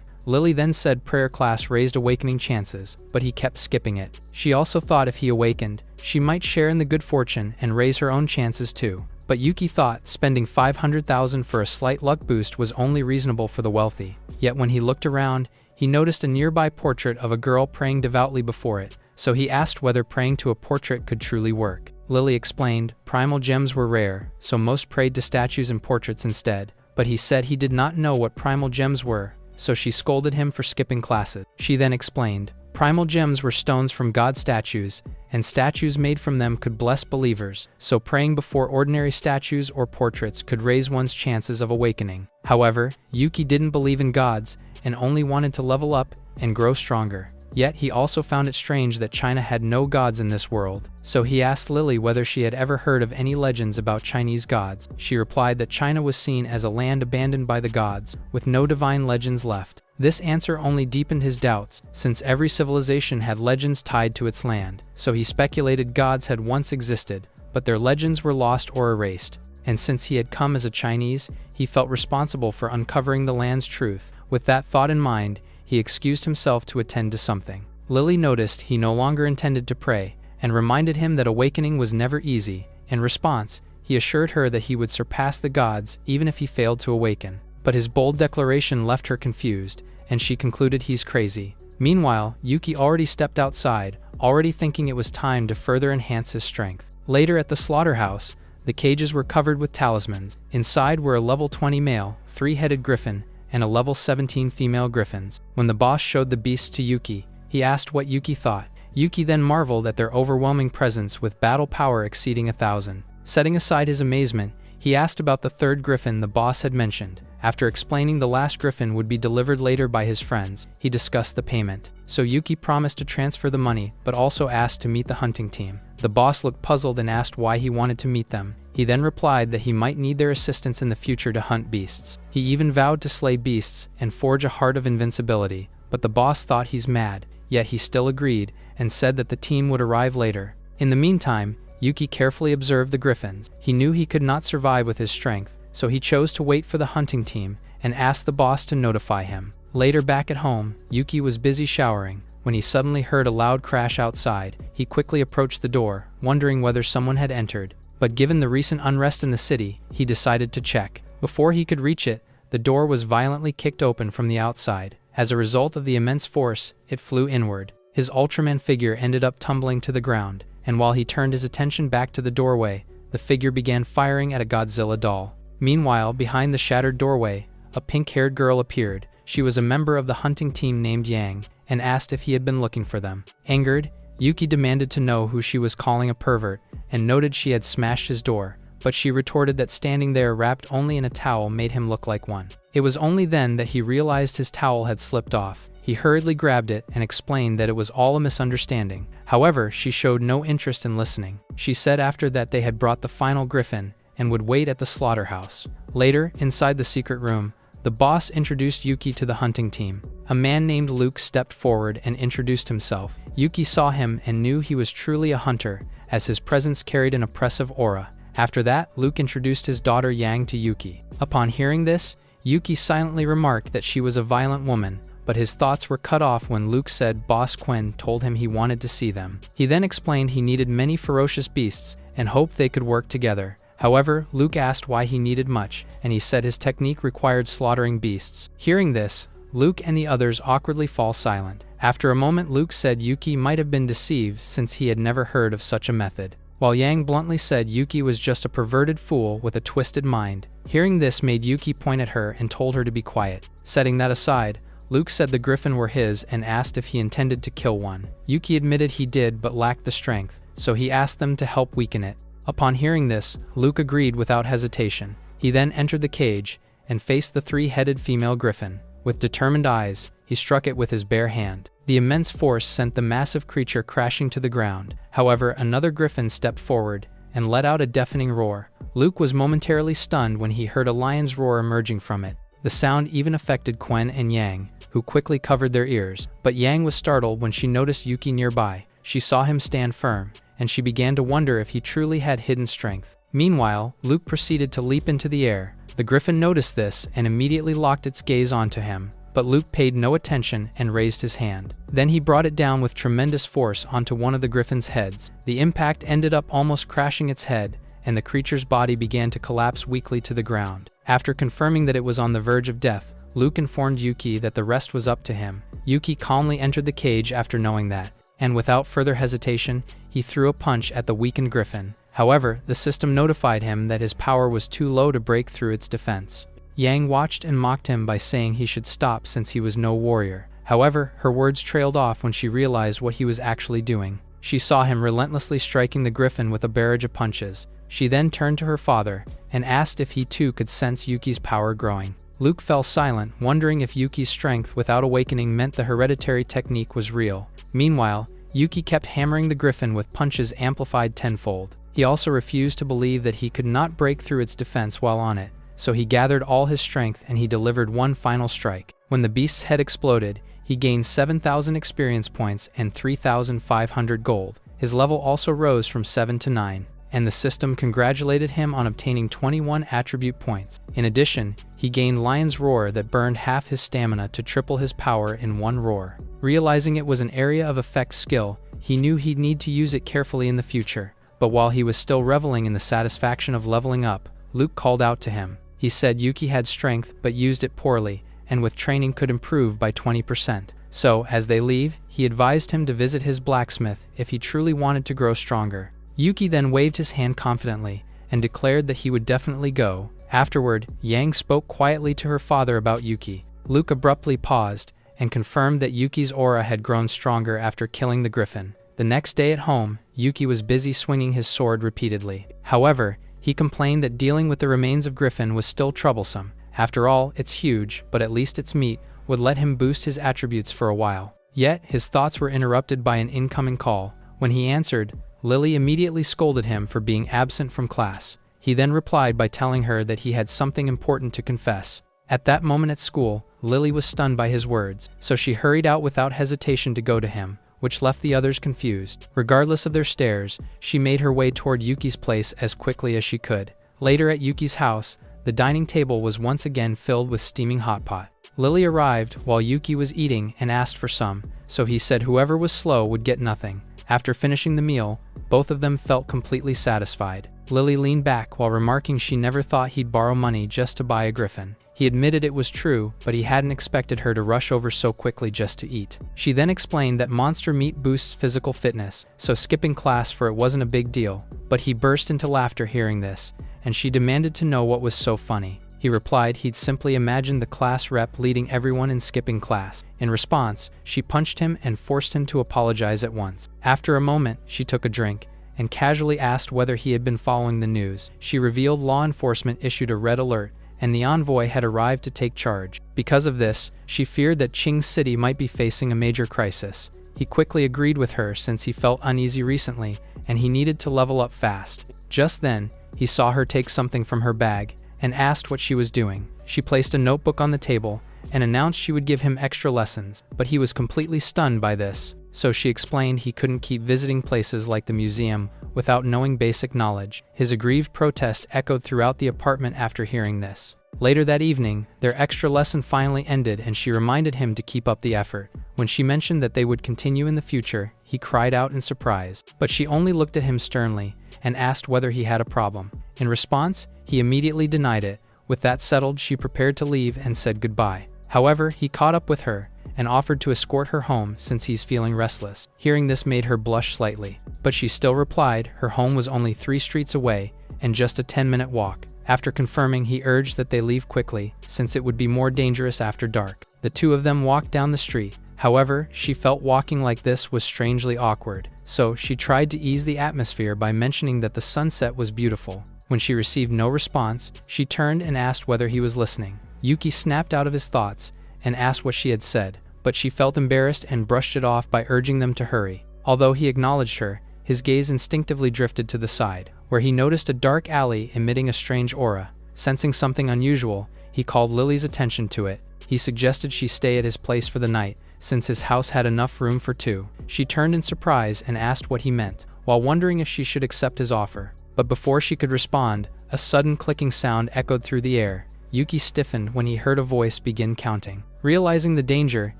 Lily then said prayer class raised awakening chances, but he kept skipping it. She also thought if he awakened, she might share in the good fortune and raise her own chances too. But Yuki thought spending 500,000 for a slight luck boost was only reasonable for the wealthy. Yet when he looked around, he noticed a nearby portrait of a girl praying devoutly before it, so he asked whether praying to a portrait could truly work. Lily explained primal gems were rare, so most prayed to statues and portraits instead, but he said he did not know what primal gems were, so she scolded him for skipping classes. She then explained, primal gems were stones from God statues, and statues made from them could bless believers, so praying before ordinary statues or portraits could raise one's chances of awakening. However, Yuki didn't believe in gods, and only wanted to level up and grow stronger. Yet he also found it strange that China had no gods in this world. So he asked Lily whether she had ever heard of any legends about Chinese gods. She replied that China was seen as a land abandoned by the gods, with no divine legends left. This answer only deepened his doubts, since every civilization had legends tied to its land. So he speculated gods had once existed, but their legends were lost or erased. And since he had come as a Chinese, he felt responsible for uncovering the land's truth. With that thought in mind, he excused himself to attend to something. Lily noticed he no longer intended to pray, and reminded him that awakening was never easy. In response, he assured her that he would surpass the gods even if he failed to awaken. But his bold declaration left her confused, and she concluded he's crazy. Meanwhile, Yuki already stepped outside, already thinking it was time to further enhance his strength. Later at the slaughterhouse, the cages were covered with talismans. Inside were a level 20 male, 3-headed griffin, and a level 17 female griffins. When the boss showed the beasts to Yuki, he asked what Yuki thought. Yuki then marveled at their overwhelming presence with battle power exceeding 1,000. Setting aside his amazement, he asked about the third griffin the boss had mentioned. After explaining the last griffin would be delivered later by his friends, he discussed the payment. So Yuki promised to transfer the money, but also asked to meet the hunting team. The boss looked puzzled and asked why he wanted to meet them. He then replied that he might need their assistance in the future to hunt beasts. He even vowed to slay beasts and forge a heart of invincibility, but the boss thought he's mad, yet he still agreed and said that the team would arrive later. In the meantime, Yuki carefully observed the griffins. He knew he could not survive with his strength, so he chose to wait for the hunting team and asked the boss to notify him. Later back at home, Yuki was busy showering when he suddenly heard a loud crash outside. He quickly approached the door, wondering whether someone had entered. But given the recent unrest in the city, he decided to check. Before he could reach it, the door was violently kicked open from the outside. As a result of the immense force, it flew inward. His Ultraman figure ended up tumbling to the ground, and while he turned his attention back to the doorway, the figure began firing at a Godzilla doll. Meanwhile, behind the shattered doorway, a pink-haired girl appeared. She was a member of the hunting team named Yang, and asked if he had been looking for them. Angered, Yuki demanded to know who she was calling a pervert, and noted she had smashed his door, but she retorted that standing there wrapped only in a towel made him look like one. It was only then that he realized his towel had slipped off. He hurriedly grabbed it and explained that it was all a misunderstanding. However, she showed no interest in listening. She said after that they had brought the final griffin and would wait at the slaughterhouse. Later, inside the secret room, the boss introduced Yuki to the hunting team. A man named Luke stepped forward and introduced himself. Yuki saw him and knew he was truly a hunter, as his presence carried an oppressive aura. After that, Luke introduced his daughter Yang to Yuki. Upon hearing this, Yuki silently remarked that she was a violent woman, but his thoughts were cut off when Luke said Boss Quen told him he wanted to see them. He then explained he needed many ferocious beasts and hoped they could work together. However, Luke asked why he needed much, and he said his technique required slaughtering beasts. Hearing this, Luke and the others awkwardly fall silent. After a moment, Luke said Yuki might have been deceived since he had never heard of such a method, while Yang bluntly said Yuki was just a perverted fool with a twisted mind. Hearing this made Yuki point at her and told her to be quiet. Setting that aside, Luke said the griffin were his and asked if he intended to kill one. Yuki admitted he did but lacked the strength, so he asked them to help weaken it. Upon hearing this, Luke agreed without hesitation. He then entered the cage and faced the 3-headed female griffin. With determined eyes, he struck it with his bare hand. The immense force sent the massive creature crashing to the ground. However, another griffin stepped forward and let out a deafening roar. Luke was momentarily stunned when he heard a lion's roar emerging from it. The sound even affected Quen and Yang, who quickly covered their ears. But Yang was startled when she noticed Yuki nearby. She saw him stand firm, and she began to wonder if he truly had hidden strength. Meanwhile, Luke proceeded to leap into the air. The griffin noticed this and immediately locked its gaze onto him, but Luke paid no attention and raised his hand. Then he brought it down with tremendous force onto one of the griffin's heads. The impact ended up almost crashing its head, and the creature's body began to collapse weakly to the ground. After confirming that it was on the verge of death, Luke informed Yuki that the rest was up to him. Yuki calmly entered the cage after knowing that, and without further hesitation, he threw a punch at the weakened griffin. However, the system notified him that his power was too low to break through its defense. Yang watched and mocked him by saying he should stop since he was no warrior. However, her words trailed off when she realized what he was actually doing. She saw him relentlessly striking the griffin with a barrage of punches. She then turned to her father and asked if he too could sense Yuki's power growing. Luke fell silent, wondering if Yuki's strength without awakening meant the hereditary technique was real. Meanwhile, Yuki kept hammering the griffin with punches amplified tenfold. He also refused to believe that he could not break through its defense while on it, so he gathered all his strength and he delivered one final strike. When the beast's head exploded, he gained 7,000 experience points and 3,500 gold. His level also rose from 7 to 9. And the system congratulated him on obtaining 21 attribute points. In addition, he gained Lion's Roar that burned half his stamina to triple his power in one roar. Realizing it was an area of effect skill, he knew he'd need to use it carefully in the future. But while he was still reveling in the satisfaction of leveling up, Luke called out to him. He said Yuki had strength but used it poorly, and with training could improve by 20%. So, as they leave, he advised him to visit his blacksmith if he truly wanted to grow stronger. Yuki then waved his hand confidently and declared that he would definitely go. Afterward, Yang spoke quietly to her father about Yuki. Luke abruptly paused and confirmed that Yuki's aura had grown stronger after killing the griffin. The next day at home, Yuki was busy swinging his sword repeatedly. However, he complained that dealing with the remains of griffin was still troublesome. After all, it's huge, but at least its meat would let him boost his attributes for a while. Yet, his thoughts were interrupted by an incoming call. When he answered, Lily immediately scolded him for being absent from class. He then replied by telling her that he had something important to confess. At that moment at school, Lily was stunned by his words, so she hurried out without hesitation to go to him, which left the others confused. Regardless of their stares, she made her way toward Yuki's place as quickly as she could. Later at Yuki's house, the dining table was once again filled with steaming hot pot. Lily arrived while Yuki was eating and asked for some, so he said whoever was slow would get nothing. After finishing the meal, both of them felt completely satisfied. Lily leaned back while remarking she never thought he'd borrow money just to buy a griffin. He admitted it was true, but he hadn't expected her to rush over so quickly just to eat. She then explained that monster meat boosts physical fitness, so skipping class for it wasn't a big deal. But he burst into laughter hearing this, and she demanded to know what was so funny. He replied he'd simply imagined the class rep leading everyone in skipping class. In response, she punched him and forced him to apologize at once. After a moment, she took a drink and casually asked whether he had been following the news. She revealed law enforcement issued a red alert, and the envoy had arrived to take charge. Because of this, she feared that Qing City might be facing a major crisis. He quickly agreed with her since he felt uneasy recently, and he needed to level up fast. Just then, he saw her take something from her bag and asked what she was doing. She placed a notebook on the table and announced she would give him extra lessons, but he was completely stunned by this. So she explained he couldn't keep visiting places like the museum without knowing basic knowledge. His aggrieved protest echoed throughout the apartment after hearing this. Later that evening, their extra lesson finally ended and she reminded him to keep up the effort. When she mentioned that they would continue in the future, he cried out in surprise. But she only looked at him sternly and asked whether he had a problem. In response, he immediately denied it. With that settled, she prepared to leave and said goodbye. However, he caught up with her and offered to escort her home since he's feeling restless. Hearing this made her blush slightly, but she still replied her home was only 3 streets away and just a 10-minute walk. After confirming, he urged that they leave quickly since it would be more dangerous after dark. The two of them walked down the street. However, she felt walking like this was strangely awkward, so she tried to ease the atmosphere by mentioning that the sunset was beautiful. When she received no response, she turned and asked whether he was listening. Yuki snapped out of his thoughts and asked what she had said, but she felt embarrassed and brushed it off by urging them to hurry. Although he acknowledged her, his gaze instinctively drifted to the side, where he noticed a dark alley emitting a strange aura. Sensing something unusual, he called Lily's attention to it. He suggested she stay at his place for the night, since his house had enough room for 2. She turned in surprise and asked what he meant, while wondering if she should accept his offer. But before she could respond, a sudden clicking sound echoed through the air. Yuki stiffened when he heard a voice begin counting. Realizing the danger,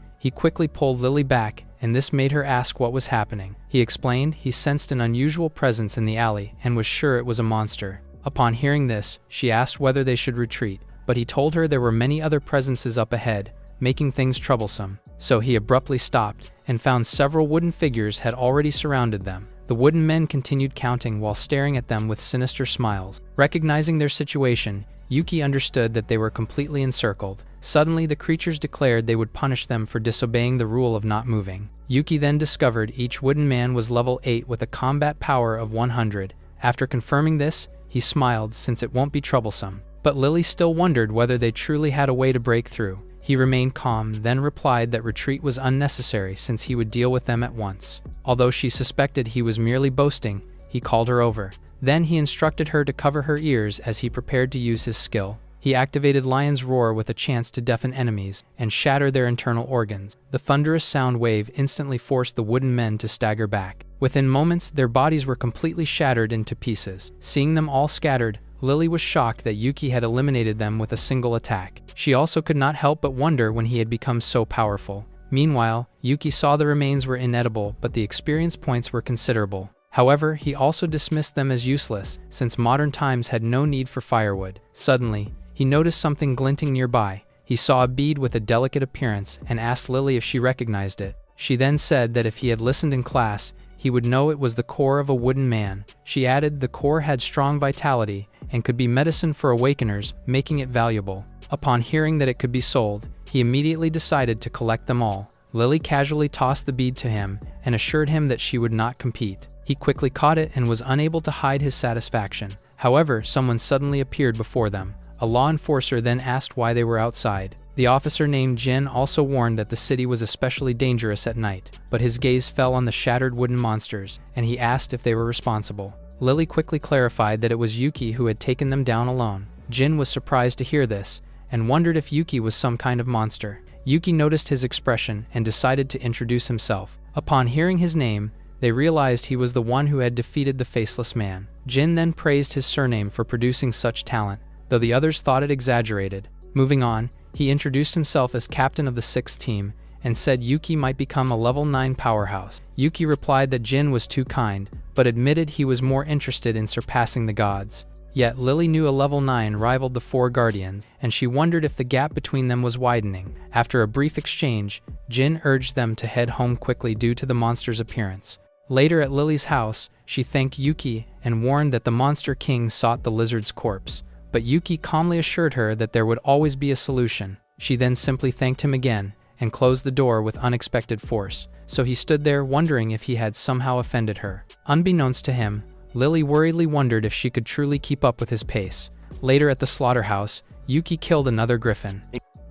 he quickly pulled Lily back, and this made her ask what was happening. He explained he sensed an unusual presence in the alley and was sure it was a monster. Upon hearing this, she asked whether they should retreat, but he told her there were many other presences up ahead, making things troublesome. So he abruptly stopped and found several wooden figures had already surrounded them. The wooden men continued counting while staring at them with sinister smiles. Recognizing their situation, Yuki understood that they were completely encircled. Suddenly, the creatures declared they would punish them for disobeying the rule of not moving. Yuki then discovered each wooden man was level 8 with a combat power of 100. After confirming this, he smiled since it won't be troublesome. But Lily still wondered whether they truly had a way to break through. He remained calm, then replied that retreat was unnecessary since he would deal with them at once. Although she suspected he was merely boasting, he called her over. Then he instructed her to cover her ears as he prepared to use his skill. He activated Lion's Roar with a chance to deafen enemies and shatter their internal organs. The thunderous sound wave instantly forced the wooden men to stagger back. Within moments, their bodies were completely shattered into pieces. Seeing them all scattered, Lily was shocked that Yuki had eliminated them with a single attack. She also could not help but wonder when he had become so powerful. Meanwhile, Yuki saw the remains were inedible, but the experience points were considerable. However, he also dismissed them as useless, since modern times had no need for firewood. Suddenly, he noticed something glinting nearby. He saw a bead with a delicate appearance and asked Lily if she recognized it. She then said that if he had listened in class, he would know it was the core of a wooden man. She added the core had strong vitality and could be medicine for awakeners, making it valuable. Upon hearing that it could be sold, he immediately decided to collect them all. Lily casually tossed the bead to him and assured him that she would not compete. He quickly caught it and was unable to hide his satisfaction. However, someone suddenly appeared before them. A law enforcer then asked why they were outside. The officer named Jin also warned that the city was especially dangerous at night, but his gaze fell on the shattered wooden monsters, and he asked if they were responsible. Lily quickly clarified that it was Yuki who had taken them down alone. Jin was surprised to hear this, and wondered if Yuki was some kind of monster. Yuki noticed his expression and decided to introduce himself. Upon hearing his name, they realized he was the one who had defeated the faceless man. Jin then praised his surname for producing such talent, though the others thought it exaggerated. Moving on, he introduced himself as captain of the 6th team and said Yuki might become a level 9 powerhouse. Yuki replied that Jin was too kind, but admitted he was more interested in surpassing the gods. Yet Lily knew a level 9 rivaled the 4 guardians, and she wondered if the gap between them was widening. After a brief exchange, Jin urged them to head home quickly due to the monster's appearance. Later at Lily's house, she thanked Yuki and warned that the Monster King sought the lizard's corpse. But Yuki calmly assured her that there would always be a solution. She then simply thanked him again and closed the door with unexpected force. So he stood there wondering if he had somehow offended her. Unbeknownst to him, Lily worriedly wondered if she could truly keep up with his pace. Later at the slaughterhouse, Yuki killed another griffin.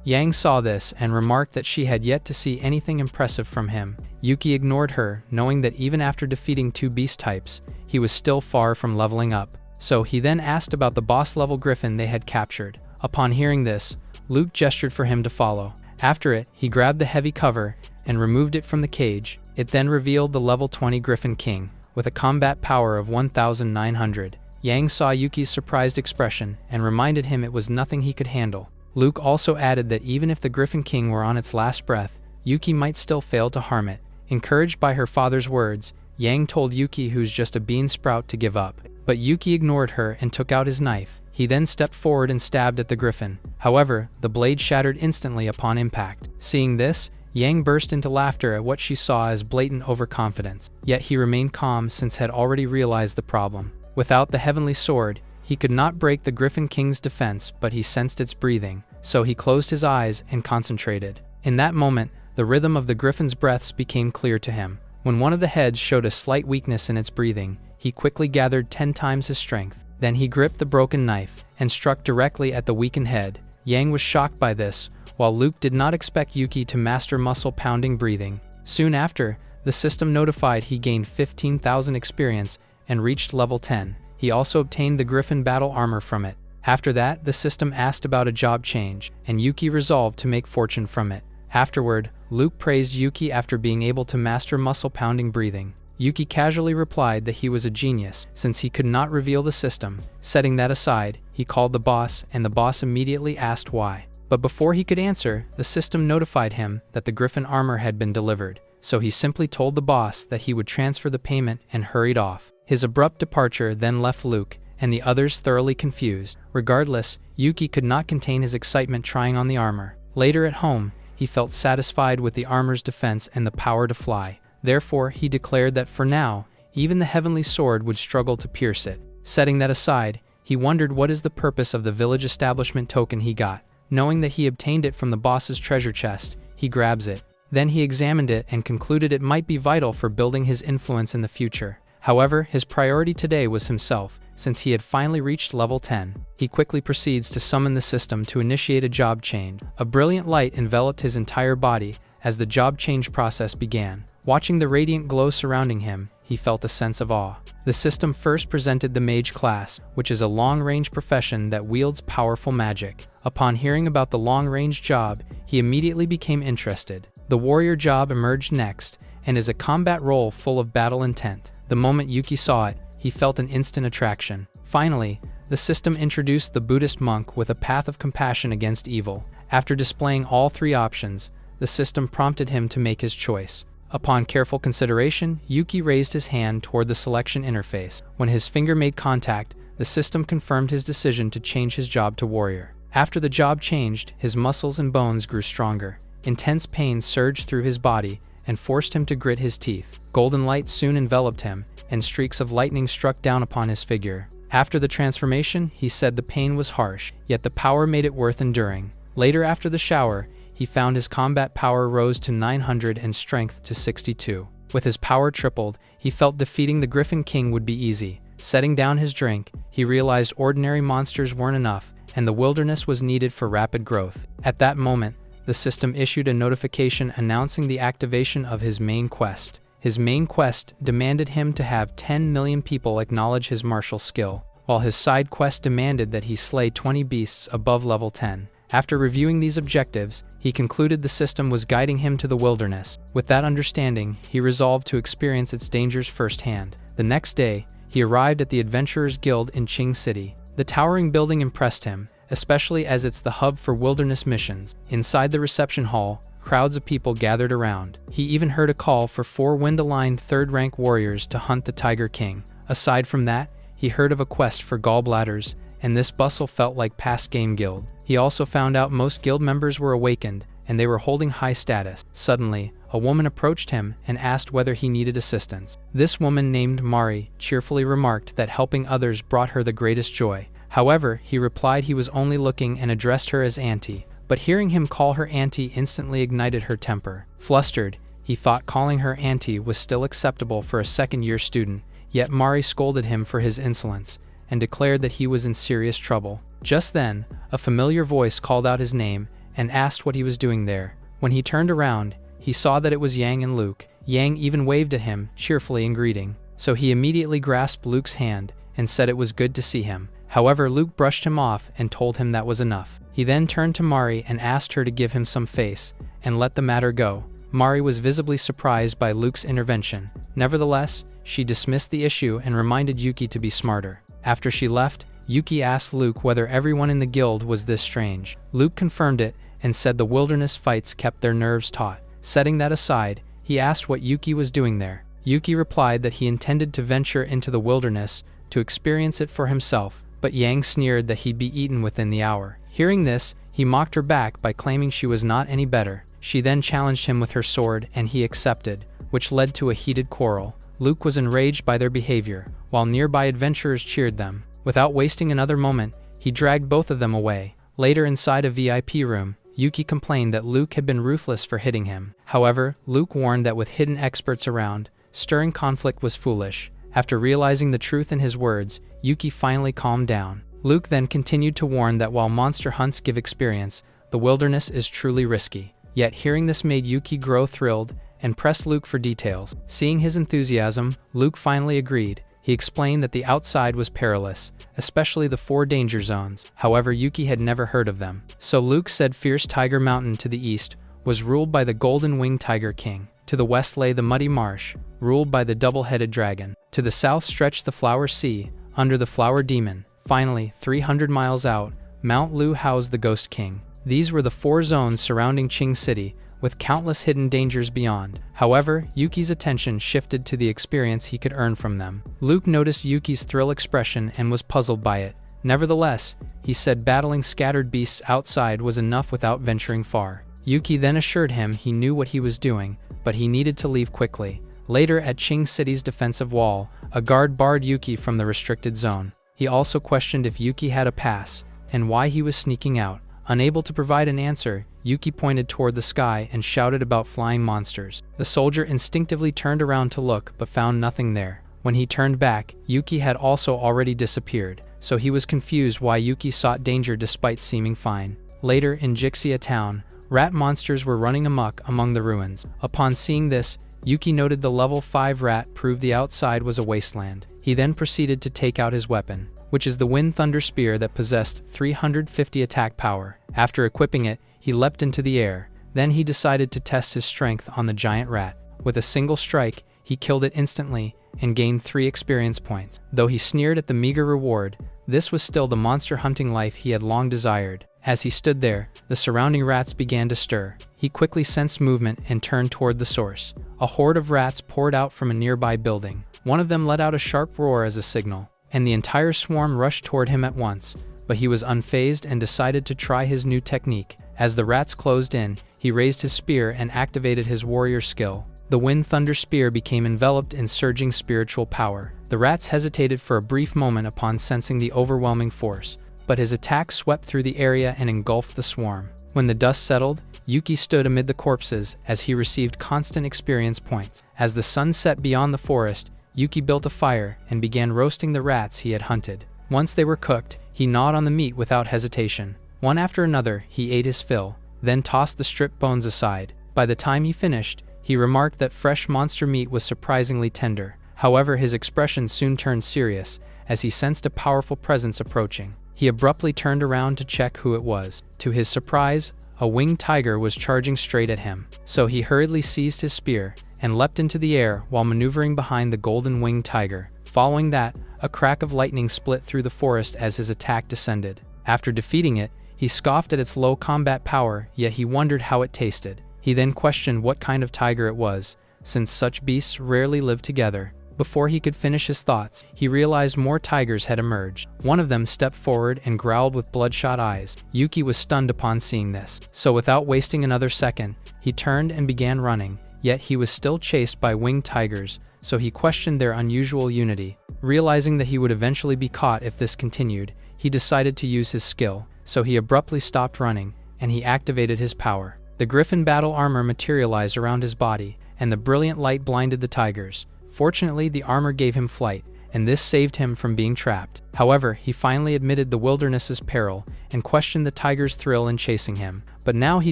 Yang saw this and remarked that she had yet to see anything impressive from him. Yuki ignored her, knowing that even after defeating 2 beast types, he was still far from leveling up. So he then asked about the boss-level griffin they had captured. Upon hearing this, Luke gestured for him to follow. After it, he grabbed the heavy cover and removed it from the cage. It then revealed the level 20 Griffin King, with a combat power of 1,900. Yang saw Yuki's surprised expression and reminded him it was nothing he could handle. Luke also added that even if the Griffin King were on its last breath, Yuki might still fail to harm it. Encouraged by her father's words, Yang told Yuki, who's just a bean sprout, to give up. But Yuki ignored her and took out his knife. He then stepped forward and stabbed at the griffin. However, the blade shattered instantly upon impact. Seeing this, Yang burst into laughter at what she saw as blatant overconfidence. Yet he remained calm since had already realized the problem. Without the heavenly sword, he could not break the Griffin King's defense, but he sensed its breathing, so he closed his eyes and concentrated. In that moment, the rhythm of the griffin's breaths became clear to him. When one of the heads showed a slight weakness in its breathing, he quickly gathered 10 times his strength. Then he gripped the broken knife and struck directly at the weakened head. Yang was shocked by this, while Luke did not expect Yuki to master muscle-pounding breathing. Soon after, the system notified he gained 15,000 experience and reached level 10. He also obtained the Griffin battle armor from it. After that, the system asked about a job change, and Yuki resolved to make fortune from it. Afterward, Luke praised Yuki after being able to master muscle-pounding breathing. Yuki casually replied that he was a genius, since he could not reveal the system. Setting that aside, he called the boss, and the boss immediately asked why. But before he could answer, the system notified him that the Griffin armor had been delivered, so he simply told the boss that he would transfer the payment and hurried off. His abrupt departure then left Luke and the others thoroughly confused. Regardless, Yuki could not contain his excitement trying on the armor. Later at home, he felt satisfied with the armor's defense and the power to fly. Therefore, he declared that for now, even the heavenly sword would struggle to pierce it. Setting that aside, he wondered what is the purpose of the village establishment token he got. Knowing that he obtained it from the boss's treasure chest, he grabs it. Then he examined it and concluded it might be vital for building his influence in the future. However, his priority today was himself, since he had finally reached level 10. He quickly proceeds to summon the system to initiate a job change. A brilliant light enveloped his entire body as the job change process began. Watching the radiant glow surrounding him, he felt a sense of awe. The system first presented the mage class, which is a long-range profession that wields powerful magic. Upon hearing about the long-range job, he immediately became interested. The warrior job emerged next, and is a combat role full of battle intent. The moment Yuki saw it, he felt an instant attraction. Finally, the system introduced the Buddhist monk with a path of compassion against evil. After displaying all three options, the system prompted him to make his choice. Upon careful consideration, Yuki raised his hand toward the selection interface. When his finger made contact, the system confirmed his decision to change his job to warrior. After the job changed, his muscles and bones grew stronger. Intense pain surged through his body and forced him to grit his teeth. Golden light soon enveloped him, and streaks of lightning struck down upon his figure. After the transformation, he said the pain was harsh, yet the power made it worth enduring. Later, after the shower, he found his combat power rose to 900 and strength to 62. With his power tripled, he felt defeating the Griffin King would be easy. Setting down his drink, he realized ordinary monsters weren't enough, and the wilderness was needed for rapid growth. At that moment, the system issued a notification announcing the activation of his main quest. His main quest demanded him to have 10 million people acknowledge his martial skill, while his side quest demanded that he slay 20 beasts above level 10. After reviewing these objectives, he concluded the system was guiding him to the wilderness. With that understanding, he resolved to experience its dangers firsthand. The next day, he arrived at the Adventurers Guild in Qing City. The towering building impressed him, especially as it's the hub for wilderness missions. Inside the reception hall, crowds of people gathered around. He even heard a call for 4 wind-aligned third-rank warriors to hunt the Tiger King. Aside from that, he heard of a quest for gallbladders, and this bustle felt like past game guild. He also found out most guild members were awakened, and they were holding high status. Suddenly, a woman approached him and asked whether he needed assistance. This woman, named Mari, cheerfully remarked that helping others brought her the greatest joy. However, he replied he was only looking and addressed her as Auntie. But hearing him call her Auntie instantly ignited her temper. Flustered, he thought calling her Auntie was still acceptable for a second-year student, yet Mari scolded him for his insolence and declared that he was in serious trouble. Just then, a familiar voice called out his name and asked what he was doing there. When he turned around, he saw that it was Yang and Luke. Yang even waved at him cheerfully in greeting, so he immediately grasped Luke's hand and said it was good to see him. However, Luke brushed him off and told him that was enough. He then turned to Mari and asked her to give him some face and let the matter go. Mari was visibly surprised by Luke's intervention. Nevertheless, she dismissed the issue and reminded Yuki to be smarter. After she left, Yuki asked Luke whether everyone in the guild was this strange. Luke confirmed it and said the wilderness fights kept their nerves taut. Setting that aside, he asked what Yuki was doing there. Yuki replied that he intended to venture into the wilderness to experience it for himself, but Yang sneered that he'd be eaten within the hour. Hearing this, he mocked her back by claiming she was not any better. She then challenged him with her sword and he accepted, which led to a heated quarrel. Luke was enraged by their behavior, while nearby adventurers cheered them. Without wasting another moment, he dragged both of them away. Later, inside a VIP room, Yuki complained that Luke had been ruthless for hitting him. However, Luke warned that with hidden experts around, stirring conflict was foolish. After realizing the truth in his words, Yuki finally calmed down. Luke then continued to warn that while monster hunts give experience, the wilderness is truly risky. Yet hearing this made Yuki grow thrilled and pressed Luke for details. Seeing his enthusiasm, Luke finally agreed. He explained that the outside was perilous, especially the 4 danger zones. However, Yuki had never heard of them. So Luke said Fierce Tiger Mountain to the east was ruled by the Golden Winged Tiger King. To the west lay the muddy marsh, ruled by the double-headed dragon. To the south stretched the Flower Sea, under the Flower Demon. Finally, 300 miles out, Mount Lu housed the Ghost King. These were the 4 zones surrounding Qing City, with countless hidden dangers beyond. However, Yuki's attention shifted to the experience he could earn from them. Luke noticed Yuki's thrill expression and was puzzled by it. Nevertheless, he said battling scattered beasts outside was enough without venturing far. Yuki then assured him he knew what he was doing, but he needed to leave quickly. Later, at Qing City's defensive wall, a guard barred Yuki from the restricted zone. He also questioned if Yuki had a pass, and why he was sneaking out. Unable to provide an answer, Yuki pointed toward the sky and shouted about flying monsters. The soldier instinctively turned around to look, but found nothing there. When he turned back, Yuki had also already disappeared, so he was confused why Yuki sought danger despite seeming fine. Later, in Jixia town, rat monsters were running amok among the ruins. Upon seeing this, Yuki noted the level 5 rat proved the outside was a wasteland. He then proceeded to take out his weapon, which is the Wind Thunder Spear that possessed 350 attack power. After equipping it, he leapt into the air. Then he decided to test his strength on the giant rat. With a single strike, he killed it instantly and gained 3 experience points. Though he sneered at the meager reward, this was still the monster hunting life he had long desired. As he stood there, the surrounding rats began to stir. He quickly sensed movement and turned toward the source. A horde of rats poured out from a nearby building. One of them let out a sharp roar as a signal, and the entire swarm rushed toward him at once. But he was unfazed and decided to try his new technique. As the rats closed in, he raised his spear and activated his warrior skill. The Wind Thunder Spear became enveloped in surging spiritual power. The rats hesitated for a brief moment upon sensing the overwhelming force, but his attack swept through the area and engulfed the swarm. When the dust settled, Yuki stood amid the corpses as he received constant experience points. As the sun set beyond the forest, Yuki built a fire and began roasting the rats he had hunted. Once they were cooked, he gnawed on the meat without hesitation. One after another, he ate his fill, then tossed the stripped bones aside. By the time he finished, he remarked that fresh monster meat was surprisingly tender. However, his expression soon turned serious as he sensed a powerful presence approaching. He abruptly turned around to check who it was. To his surprise, a winged tiger was charging straight at him. So he hurriedly seized his spear and leapt into the air while maneuvering behind the golden winged tiger. Following that, a crack of lightning split through the forest as his attack descended. After defeating it, he scoffed at its low combat power, yet he wondered how it tasted. He then questioned what kind of tiger it was, since such beasts rarely live together. Before he could finish his thoughts, he realized more tigers had emerged. One of them stepped forward and growled with bloodshot eyes. Yuki was stunned upon seeing this. So without wasting another second, he turned and began running. Yet he was still chased by winged tigers, so he questioned their unusual unity. Realizing that he would eventually be caught if this continued, he decided to use his skill. So he abruptly stopped running, and he activated his power. The griffin battle armor materialized around his body, and the brilliant light blinded the tigers. Fortunately, the armor gave him flight, and this saved him from being trapped. However, he finally admitted the wilderness's peril and questioned the tiger's thrill in chasing him. But now he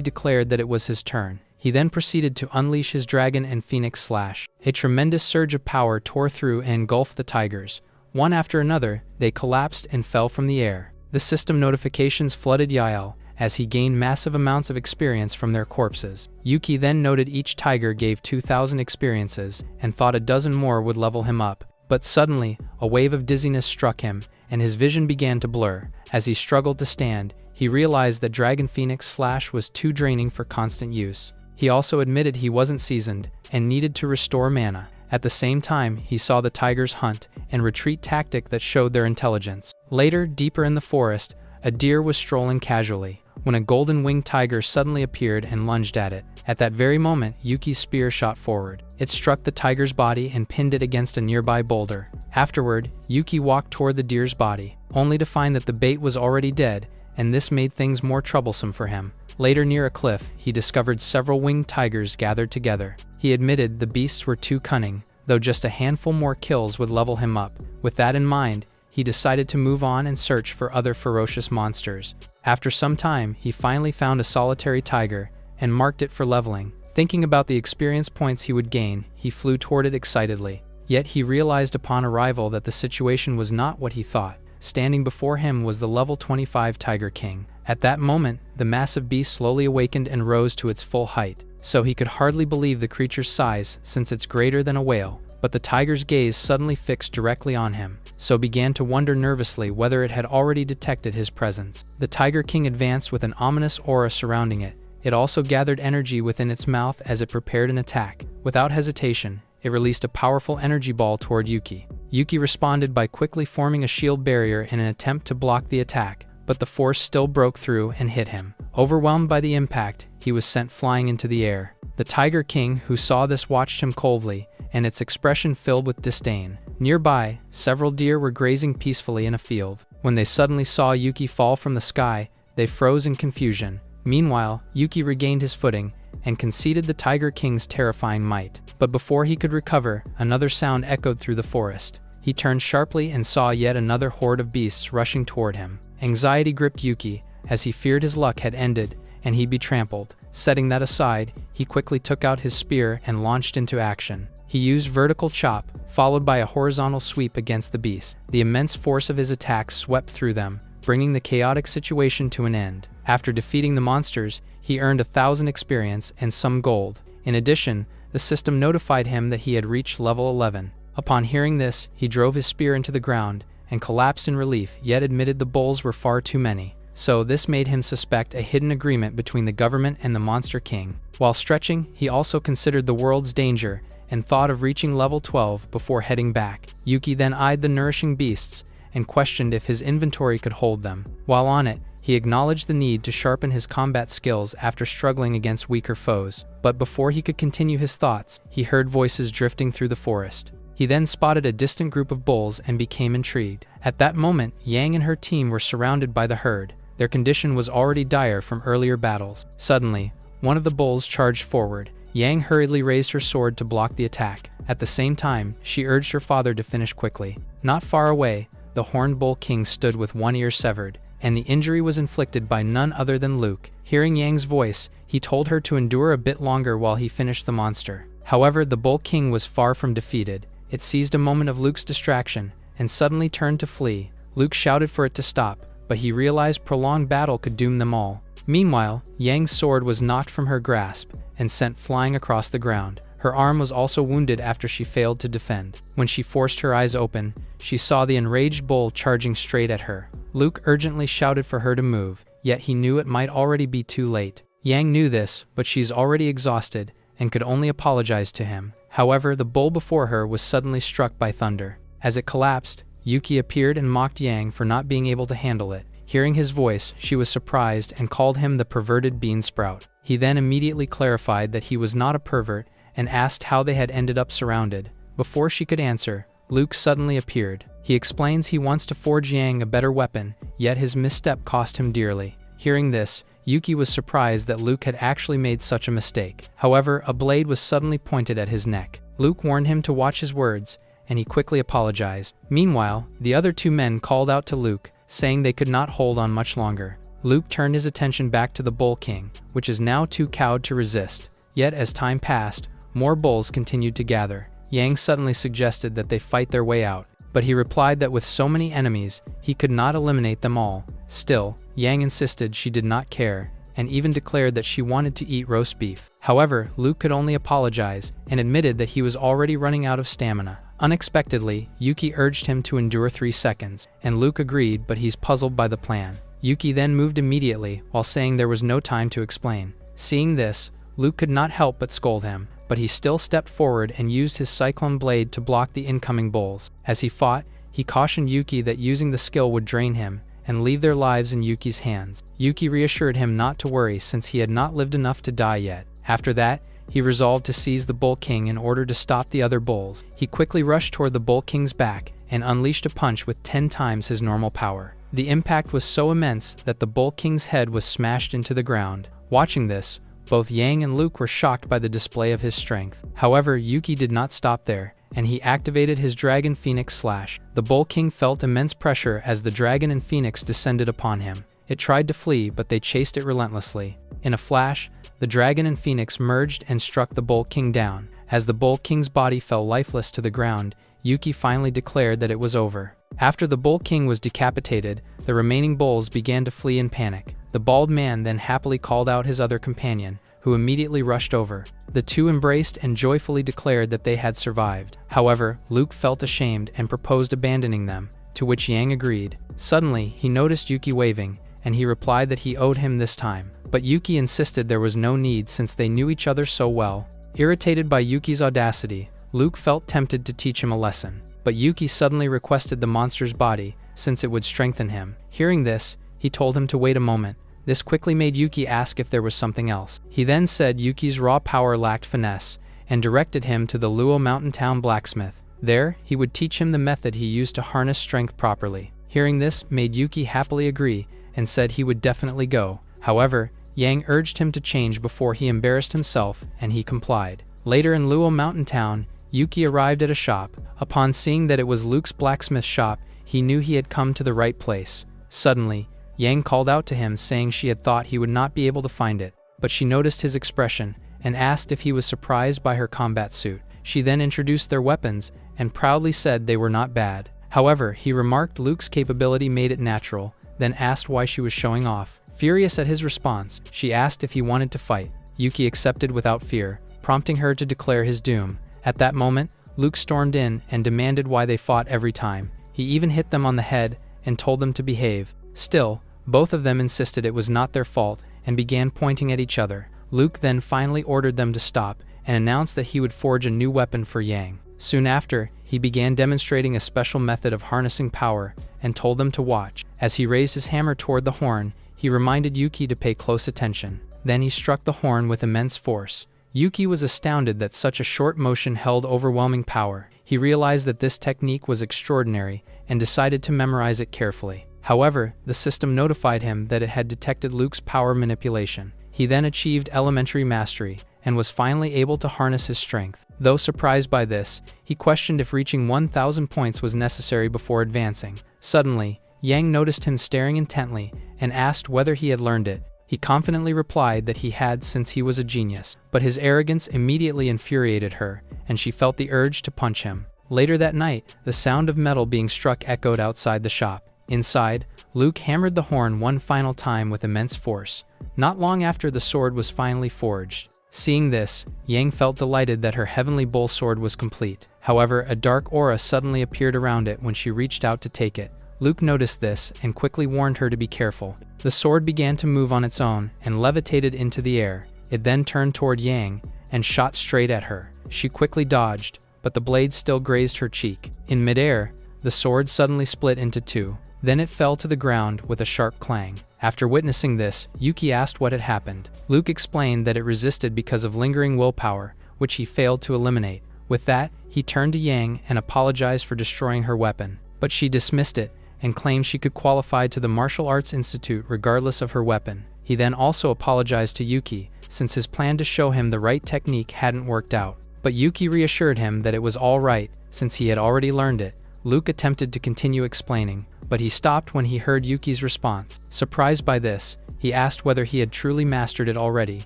declared that it was his turn. He then proceeded to unleash his dragon and phoenix slash. A tremendous surge of power tore through and engulfed the tigers. One after another, they collapsed and fell from the air. The system notifications flooded Yael, as he gained massive amounts of experience from their corpses. Yuki then noted each tiger gave 2,000 experiences, and thought a dozen more would level him up. But suddenly, a wave of dizziness struck him, and his vision began to blur. As he struggled to stand, he realized that Dragon Phoenix Slash was too draining for constant use. He also admitted he wasn't seasoned, and needed to restore mana. At the same time, he saw the tigers' hunt and retreat tactic that showed their intelligence. Later, deeper in the forest, a deer was strolling casually, when a golden-winged tiger suddenly appeared and lunged at it. At that very moment, Yuki's spear shot forward. It struck the tiger's body and pinned it against a nearby boulder. Afterward, Yuki walked toward the deer's body, only to find that the bait was already dead, and this made things more troublesome for him. Later, near a cliff, he discovered several winged tigers gathered together. He admitted the beasts were too cunning, though just a handful more kills would level him up. With that in mind, he decided to move on and search for other ferocious monsters. After some time, he finally found a solitary tiger and marked it for leveling. Thinking about the experience points he would gain, he flew toward it excitedly. Yet he realized upon arrival that the situation was not what he thought. Standing before him was the level 25 Tiger King. At that moment, the massive beast slowly awakened and rose to its full height. so he could hardly believe the creature's size since it's greater than a whale. But the tiger's gaze suddenly fixed directly on him, so began to wonder nervously whether it had already detected his presence. The Tiger King advanced with an ominous aura surrounding it. It also gathered energy within its mouth as it prepared an attack. Without hesitation, it released a powerful energy ball toward Yuki. Yuki responded by quickly forming a shield barrier in an attempt to block the attack, but the force still broke through and hit him. Overwhelmed by the impact, he was sent flying into the air. The Tiger King, who saw this, watched him coldly, and its expression filled with disdain. Nearby, several deer were grazing peacefully in a field. When they suddenly saw Yuki fall from the sky, they froze in confusion. Meanwhile, Yuki regained his footing and conceded the Tiger King's terrifying might. But before he could recover, another sound echoed through the forest. He turned sharply and saw yet another horde of beasts rushing toward him. Anxiety gripped Yuki, as he feared his luck had ended and he'd be trampled. Setting that aside, he quickly took out his spear and launched into action. He used vertical chop, followed by a horizontal sweep against the beast. The immense force of his attacks swept through them, bringing the chaotic situation to an end. After defeating the monsters, he earned 1,000 experience and some gold. In addition, the system notified him that he had reached level 11. Upon hearing this, he drove his spear into the ground and collapsed in relief, yet admitted the bulls were far too many. So this made him suspect a hidden agreement between the government and the Monster King. While stretching, he also considered the world's danger and thought of reaching level 12 before heading back. Yuki then eyed the nourishing beasts and questioned if his inventory could hold them. While on it, he acknowledged the need to sharpen his combat skills after struggling against weaker foes. But before he could continue his thoughts, he heard voices drifting through the forest. He then spotted a distant group of bulls and became intrigued. At that moment, Yang and her team were surrounded by the herd. Their condition was already dire from earlier battles. Suddenly, one of the bulls charged forward. Yang hurriedly raised her sword to block the attack. At the same time, she urged her father to finish quickly. Not far away, the horned bull king stood with one ear severed, and the injury was inflicted by none other than Luke. Hearing Yang's voice, he told her to endure a bit longer while he finished the monster. However, the bull king was far from defeated. It seized a moment of Luke's distraction and suddenly turned to flee. Luke shouted for it to stop, but he realized prolonged battle could doom them all. Meanwhile, Yang's sword was knocked from her grasp and sent flying across the ground. Her arm was also wounded after she failed to defend. When she forced her eyes open, she saw the enraged bull charging straight at her. Luke urgently shouted for her to move, yet he knew it might already be too late. Yang knew this, but she's already exhausted and could only apologize to him. However, the bull before her was suddenly struck by thunder. As it collapsed, Yuki appeared and mocked Yang for not being able to handle it. Hearing his voice, she was surprised and called him the perverted bean sprout. He then immediately clarified that he was not a pervert and asked how they had ended up surrounded. Before she could answer, Luke suddenly appeared. He explains he wants to forge Yang a better weapon, yet his misstep cost him dearly. Hearing this, Yuki was surprised that Luke had actually made such a mistake. However, a blade was suddenly pointed at his neck. Luke warned him to watch his words, and he quickly apologized. Meanwhile, the other two men called out to Luke, saying they could not hold on much longer. Luke turned his attention back to the Bull King, which is now too cowed to resist. Yet as time passed, more bulls continued to gather. Yang suddenly suggested that they fight their way out, but he replied that with so many enemies, he could not eliminate them all. Still, Yang insisted she did not care, and even declared that she wanted to eat roast beef. However, Luke could only apologize, and admitted that he was already running out of stamina. Unexpectedly, Yuki urged him to endure 3 seconds, and Luke agreed, but he's puzzled by the plan. Yuki then moved immediately, while saying there was no time to explain. Seeing this, Luke could not help but scold him, but he still stepped forward and used his cyclone blade to block the incoming bulls. As he fought, he cautioned Yuki that using the skill would drain him and leave their lives in Yuki's hands. Yuki reassured him not to worry since he had not lived enough to die yet. After that, he resolved to seize the Bull King in order to stop the other bulls. He quickly rushed toward the Bull King's back and unleashed a punch with 10 times his normal power. The impact was so immense that the Bull King's head was smashed into the ground. Watching this, both Yang and Luke were shocked by the display of his strength. However, Yuki did not stop there, and he activated his Dragon Phoenix Slash. The Bull King felt immense pressure as the dragon and phoenix descended upon him. It tried to flee, but they chased it relentlessly. In a flash, the dragon and phoenix merged and struck the Bull King down. As the Bull King's body fell lifeless to the ground, Yuki finally declared that it was over. After the Bull King was decapitated, the remaining bulls began to flee in panic. The bald man then happily called out his other companion, who immediately rushed over. The two embraced and joyfully declared that they had survived. However, Luke felt ashamed and proposed abandoning them, to which Yang agreed. Suddenly, he noticed Yuki waving, and he replied that he owed him this time. But Yuki insisted there was no need since they knew each other so well. Irritated by Yuki's audacity, Luke felt tempted to teach him a lesson. But Yuki suddenly requested the monster's body, since it would strengthen him. Hearing this, he told him to wait a moment. This quickly made Yuki ask if there was something else. He then said Yuki's raw power lacked finesse, and directed him to the Luo mountain town blacksmith. There, he would teach him the method he used to harness strength properly. Hearing this made Yuki happily agree, and said he would definitely go. However, Yang urged him to change before he embarrassed himself, and he complied. Later in Luo mountain town, Yuki arrived at a shop. Upon seeing that it was Luke's blacksmith shop, he knew he had come to the right place. Suddenly, Yang called out to him saying she had thought he would not be able to find it, but she noticed his expression and asked if he was surprised by her combat suit. She then introduced their weapons and proudly said they were not bad. However, he remarked Luke's capability made it natural, then asked why she was showing off. Furious at his response, she asked if he wanted to fight. Yuki accepted without fear, prompting her to declare his doom. At that moment, Luke stormed in and demanded why they fought every time. He even hit them on the head and told them to behave. Still, both of them insisted it was not their fault and began pointing at each other. Luke then finally ordered them to stop and announced that he would forge a new weapon for Yang. Soon after, he began demonstrating a special method of harnessing power and told them to watch. As he raised his hammer toward the horn, he reminded Yuki to pay close attention. Then he struck the horn with immense force. Yuki was astounded that such a short motion held overwhelming power. He realized that this technique was extraordinary and decided to memorize it carefully. However, the system notified him that it had detected Luke's power manipulation. He then achieved elementary mastery and was finally able to harness his strength. Though surprised by this, he questioned if reaching 1,000 points was necessary before advancing. Suddenly, Yang noticed him staring intently and asked whether he had learned it. He confidently replied that he had since he was a genius, but his arrogance immediately infuriated her, and she felt the urge to punch him. Later that night, the sound of metal being struck echoed outside the shop. Inside, Luke hammered the horn one final time with immense force. Not long after, the sword was finally forged. Seeing this, Yang felt delighted that her heavenly bull sword was complete. However, a dark aura suddenly appeared around it when she reached out to take it. Luke noticed this and quickly warned her to be careful. The sword began to move on its own and levitated into the air. It then turned toward Yang and shot straight at her. She quickly dodged, but the blade still grazed her cheek. In midair, the sword suddenly split into two. Then it fell to the ground with a sharp clang. After witnessing this, Yuki asked what had happened. Luke explained that it resisted because of lingering willpower, which he failed to eliminate. With that, he turned to Yang and apologized for destroying her weapon. But she dismissed it and claimed she could qualify to the Martial Arts Institute regardless of her weapon. He then also apologized to Yuki, since his plan to show him the right technique hadn't worked out. But Yuki reassured him that it was all right, since he had already learned it. Luke attempted to continue explaining, but he stopped when he heard Yuki's response. Surprised by this, he asked whether he had truly mastered it already.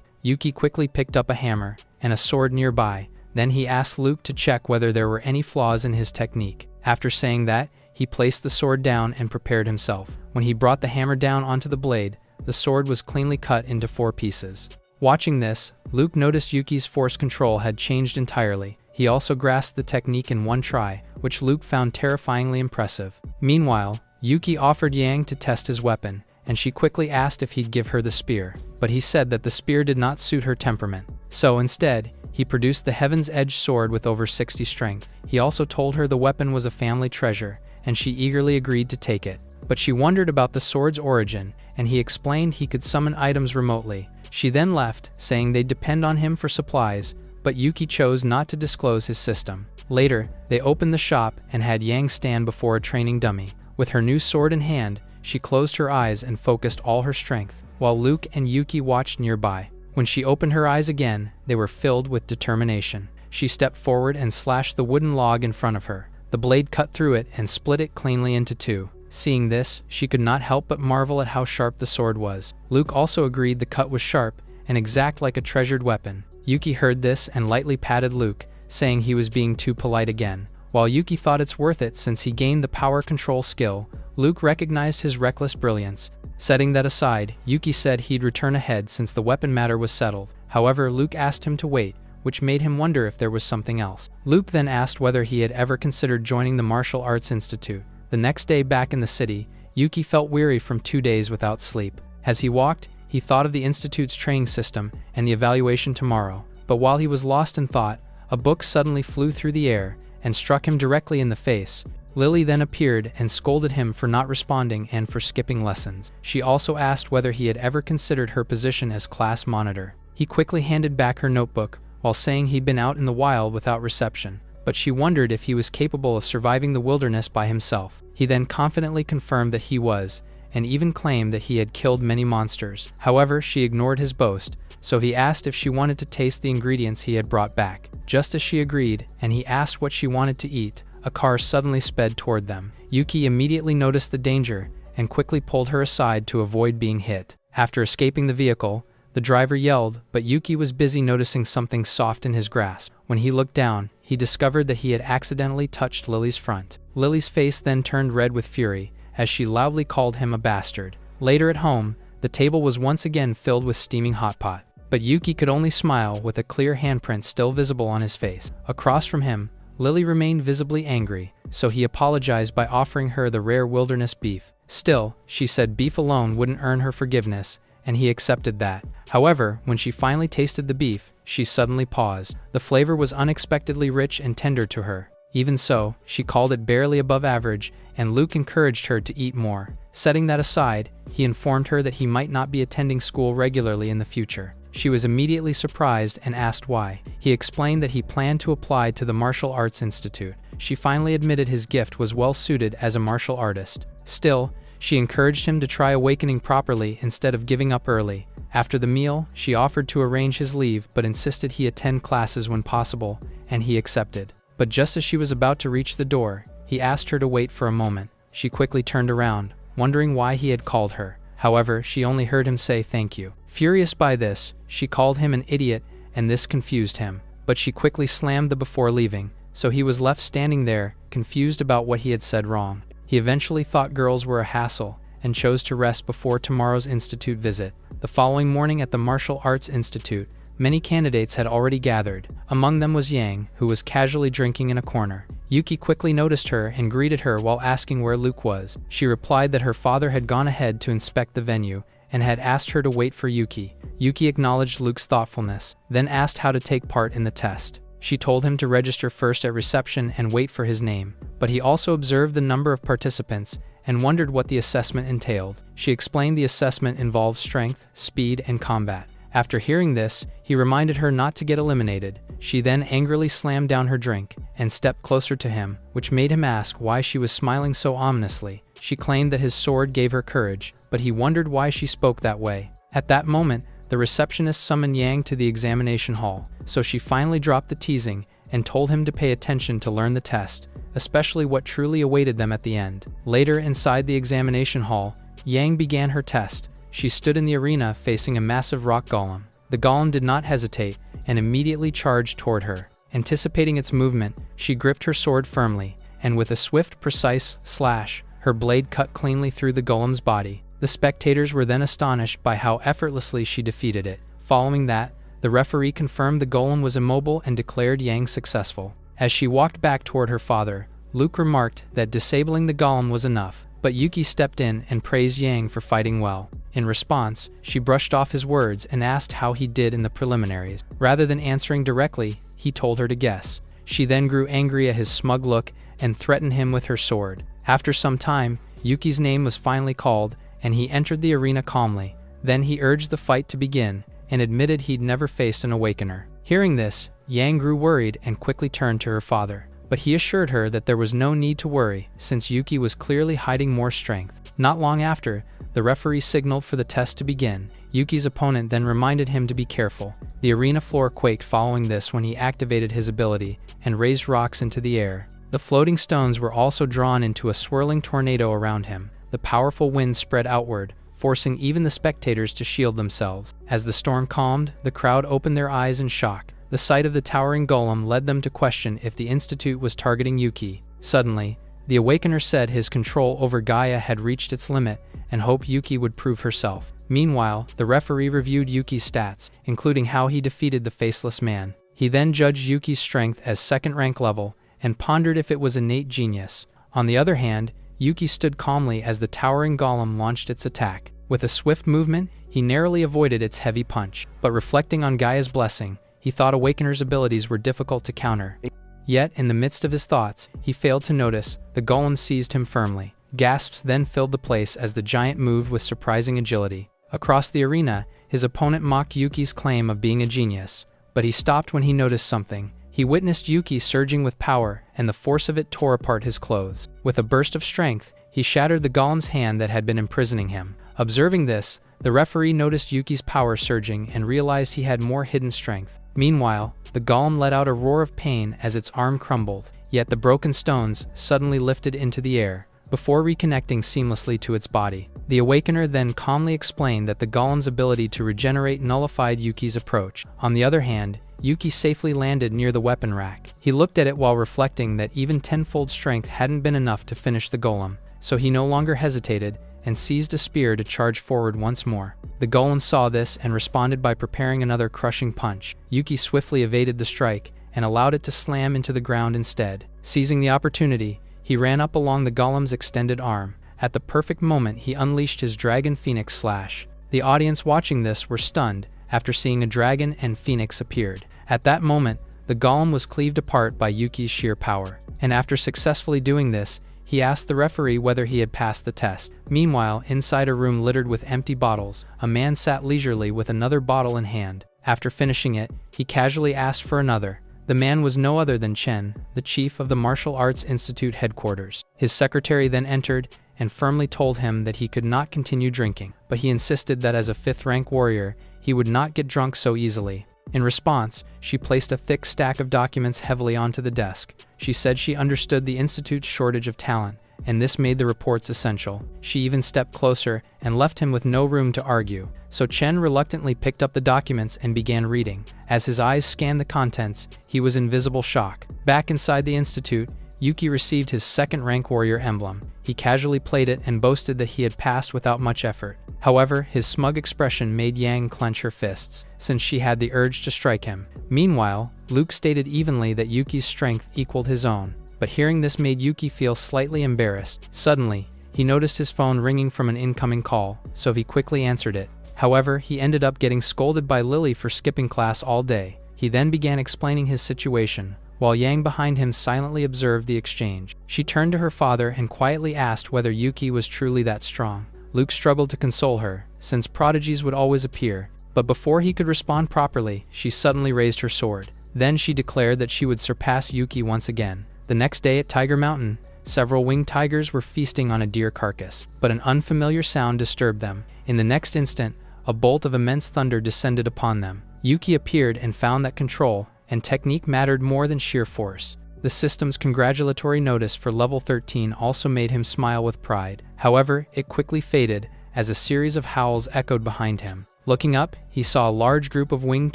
Yuki quickly picked up a hammer and a sword nearby. Then he asked Luke to check whether there were any flaws in his technique. After saying that, he placed the sword down and prepared himself. When he brought the hammer down onto the blade, the sword was cleanly cut into 4 pieces. Watching this, Luke noticed Yuki's force control had changed entirely. He also grasped the technique in one try, which Luke found terrifyingly impressive. Meanwhile, Yuki offered Yang to test his weapon, and she quickly asked if he'd give her the spear. But he said that the spear did not suit her temperament. So instead, he produced the Heaven's Edge sword with over 60 strength. He also told her the weapon was a family treasure, and she eagerly agreed to take it. But she wondered about the sword's origin, and he explained he could summon items remotely. She then left, saying they'd depend on him for supplies, but Yuki chose not to disclose his system. Later, they opened the shop and had Yang stand before a training dummy. With her new sword in hand, she closed her eyes and focused all her strength, while Luke and Yuki watched nearby. When she opened her eyes again, they were filled with determination. She stepped forward and slashed the wooden log in front of her. The blade cut through it and split it cleanly into 2. Seeing this, she could not help but marvel at how sharp the sword was. Luke also agreed the cut was sharp and exact like a treasured weapon. Yuki heard this and lightly patted Luke, saying he was being too polite again. While Yuki thought it's worth it since he gained the power control skill, Luke recognized his reckless brilliance. Setting that aside, Yuki said he'd return ahead since the weapon matter was settled. However, Luke asked him to wait, which made him wonder if there was something else. Luke then asked whether he had ever considered joining the Martial Arts Institute. The next day back in the city, Yuki felt weary from 2 days without sleep. As he walked, he thought of the Institute's training system and the evaluation tomorrow. But while he was lost in thought, a book suddenly flew through the air and struck him directly in the face. Lily then appeared and scolded him for not responding and for skipping lessons. She also asked whether he had ever considered her position as class monitor. He quickly handed back her notebook, while saying he'd been out in the wild without reception, but she wondered if he was capable of surviving the wilderness by himself. He then confidently confirmed that he was, and even claimed that he had killed many monsters. However, she ignored his boast, so he asked if she wanted to taste the ingredients he had brought back. Just as she agreed, and he asked what she wanted to eat, a car suddenly sped toward them. Yuki immediately noticed the danger, and quickly pulled her aside to avoid being hit. After escaping the vehicle, the driver yelled, but Yuki was busy noticing something soft in his grasp. When he looked down, he discovered that he had accidentally touched Lily's front. Lily's face then turned red with fury, as she loudly called him a bastard. Later at home, the table was once again filled with steaming hot pot, but Yuki could only smile with a clear handprint still visible on his face. Across from him, Lily remained visibly angry, so he apologized by offering her the rare wilderness beef. Still, she said beef alone wouldn't earn her forgiveness, and he accepted that. However, when she finally tasted the beef, she suddenly paused. The flavor was unexpectedly rich and tender to her. Even so, she called it barely above average, and Luke encouraged her to eat more. Setting that aside, he informed her that he might not be attending school regularly in the future. She was immediately surprised and asked why. He explained that he planned to apply to the Martial Arts Institute. She finally admitted his gift was well suited as a martial artist. Still, she encouraged him to try awakening properly instead of giving up early. After the meal, she offered to arrange his leave but insisted he attend classes when possible, and he accepted. But just as she was about to reach the door, he asked her to wait for a moment. She quickly turned around, wondering why he had called her. However, she only heard him say thank you. Furious by this, she called him an idiot, and this confused him. But she quickly slammed the before leaving, so he was left standing there, confused about what he had said wrong. He eventually thought girls were a hassle, and chose to rest before tomorrow's institute visit. The following morning at the Martial Arts Institute, many candidates had already gathered. Among them was Yang, who was casually drinking in a corner. Yuki quickly noticed her and greeted her while asking where Luke was. She replied that her father had gone ahead to inspect the venue, and had asked her to wait for Yuki. Yuki acknowledged Luke's thoughtfulness, then asked how to take part in the test. She told him to register first at reception and wait for his name, but he also observed the number of participants and wondered what the assessment entailed. She explained the assessment involved strength, speed, and combat. After hearing this, he reminded her not to get eliminated. She then angrily slammed down her drink and stepped closer to him, which made him ask why she was smiling so ominously. She claimed that his sword gave her courage, but he wondered why she spoke that way. At that moment, the receptionist summoned Yang to the examination hall, so she finally dropped the teasing and told him to pay attention to learn the test, especially what truly awaited them at the end. Later, inside the examination hall, Yang began her test. She stood in the arena facing a massive rock golem. The golem did not hesitate and immediately charged toward her. Anticipating its movement, she gripped her sword firmly, and with a swift, precise slash, her blade cut cleanly through the golem's body. The spectators were then astonished by how effortlessly she defeated it. Following that, the referee confirmed the golem was immobile and declared Yang successful. As she walked back toward her father, Luke remarked that disabling the golem was enough, but Yuki stepped in and praised Yang for fighting well. In response, she brushed off his words and asked how he did in the preliminaries. Rather than answering directly, he told her to guess. She then grew angry at his smug look and threatened him with her sword. After some time, Yuki's name was finally called, and he entered the arena calmly. Then he urged the fight to begin, and admitted he'd never faced an awakener. Hearing this, Yang grew worried and quickly turned to her father. But he assured her that there was no need to worry, since Yuki was clearly hiding more strength. Not long after, the referee signaled for the test to begin. Yuki's opponent then reminded him to be careful. The arena floor quaked following this when he activated his ability and raised rocks into the air. The floating stones were also drawn into a swirling tornado around him. The powerful wind spread outward, forcing even the spectators to shield themselves. As the storm calmed, the crowd opened their eyes in shock. The sight of the towering golem led them to question if the Institute was targeting Yuki. Suddenly, the Awakener said his control over Gaia had reached its limit, and hope Yuki would prove herself. Meanwhile, the referee reviewed Yuki's stats, including how he defeated the faceless man. He then judged Yuki's strength as second-rank level, and pondered if it was innate genius. On the other hand, Yuki stood calmly as the towering golem launched its attack. With a swift movement, he narrowly avoided its heavy punch. But reflecting on Gaia's blessing, he thought Awakener's abilities were difficult to counter. Yet, in the midst of his thoughts, he failed to notice the golem seized him firmly. Gasps then filled the place as the giant moved with surprising agility. Across the arena, his opponent mocked Yuki's claim of being a genius, but he stopped when he noticed something. He witnessed Yuki surging with power, and the force of it tore apart his clothes. With a burst of strength, he shattered the golem's hand that had been imprisoning him. Observing this, the referee noticed Yuki's power surging and realized he had more hidden strength. Meanwhile, the golem let out a roar of pain as its arm crumbled, yet the broken stones suddenly lifted into the air, before reconnecting seamlessly to its body. The Awakener then calmly explained that the golem's ability to regenerate nullified Yuki's approach. On the other hand, Yuki safely landed near the weapon rack. He looked at it while reflecting that even tenfold strength hadn't been enough to finish the golem, so he no longer hesitated and seized a spear to charge forward once more. The golem saw this and responded by preparing another crushing punch. Yuki swiftly evaded the strike and allowed it to slam into the ground instead. Seizing the opportunity, he ran up along the golem's extended arm. At the perfect moment, he unleashed his Dragon Phoenix Slash. The audience watching this were stunned after seeing a dragon and phoenix appeared. At that moment, the golem was cleaved apart by Yuki's sheer power. And after successfully doing this, he asked the referee whether he had passed the test. Meanwhile, inside a room littered with empty bottles, a man sat leisurely with another bottle in hand. After finishing it, he casually asked for another. The man was no other than Chen, the chief of the Martial Arts Institute headquarters. His secretary then entered and firmly told him that he could not continue drinking, but he insisted that as a fifth-rank warrior, he would not get drunk so easily. In response, she placed a thick stack of documents heavily onto the desk. She said she understood the Institute's shortage of talent, and this made the reports essential. She even stepped closer and left him with no room to argue. So Chen reluctantly picked up the documents and began reading. As his eyes scanned the contents, he was in visible shock. Back inside the Institute, Yuki received his second-rank warrior emblem. He casually played it and boasted that he had passed without much effort. However, his smug expression made Yang clench her fists, since she had the urge to strike him. Meanwhile, Luke stated evenly that Yuki's strength equaled his own, but hearing this made Yuki feel slightly embarrassed. Suddenly, he noticed his phone ringing from an incoming call, so he quickly answered it. However, he ended up getting scolded by Lily for skipping class all day. He then began explaining his situation, while Yang behind him silently observed the exchange. She turned to her father and quietly asked whether Yuki was truly that strong. Luke struggled to console her, since prodigies would always appear, but before he could respond properly, she suddenly raised her sword. Then she declared that she would surpass Yuki once again. The next day at Tiger Mountain, several winged tigers were feasting on a deer carcass, but an unfamiliar sound disturbed them. In the next instant, a bolt of immense thunder descended upon them. Yuki appeared and found that control and technique mattered more than sheer force. The system's congratulatory notice for level 13 also made him smile with pride. However, it quickly faded as a series of howls echoed behind him. Looking up, he saw a large group of winged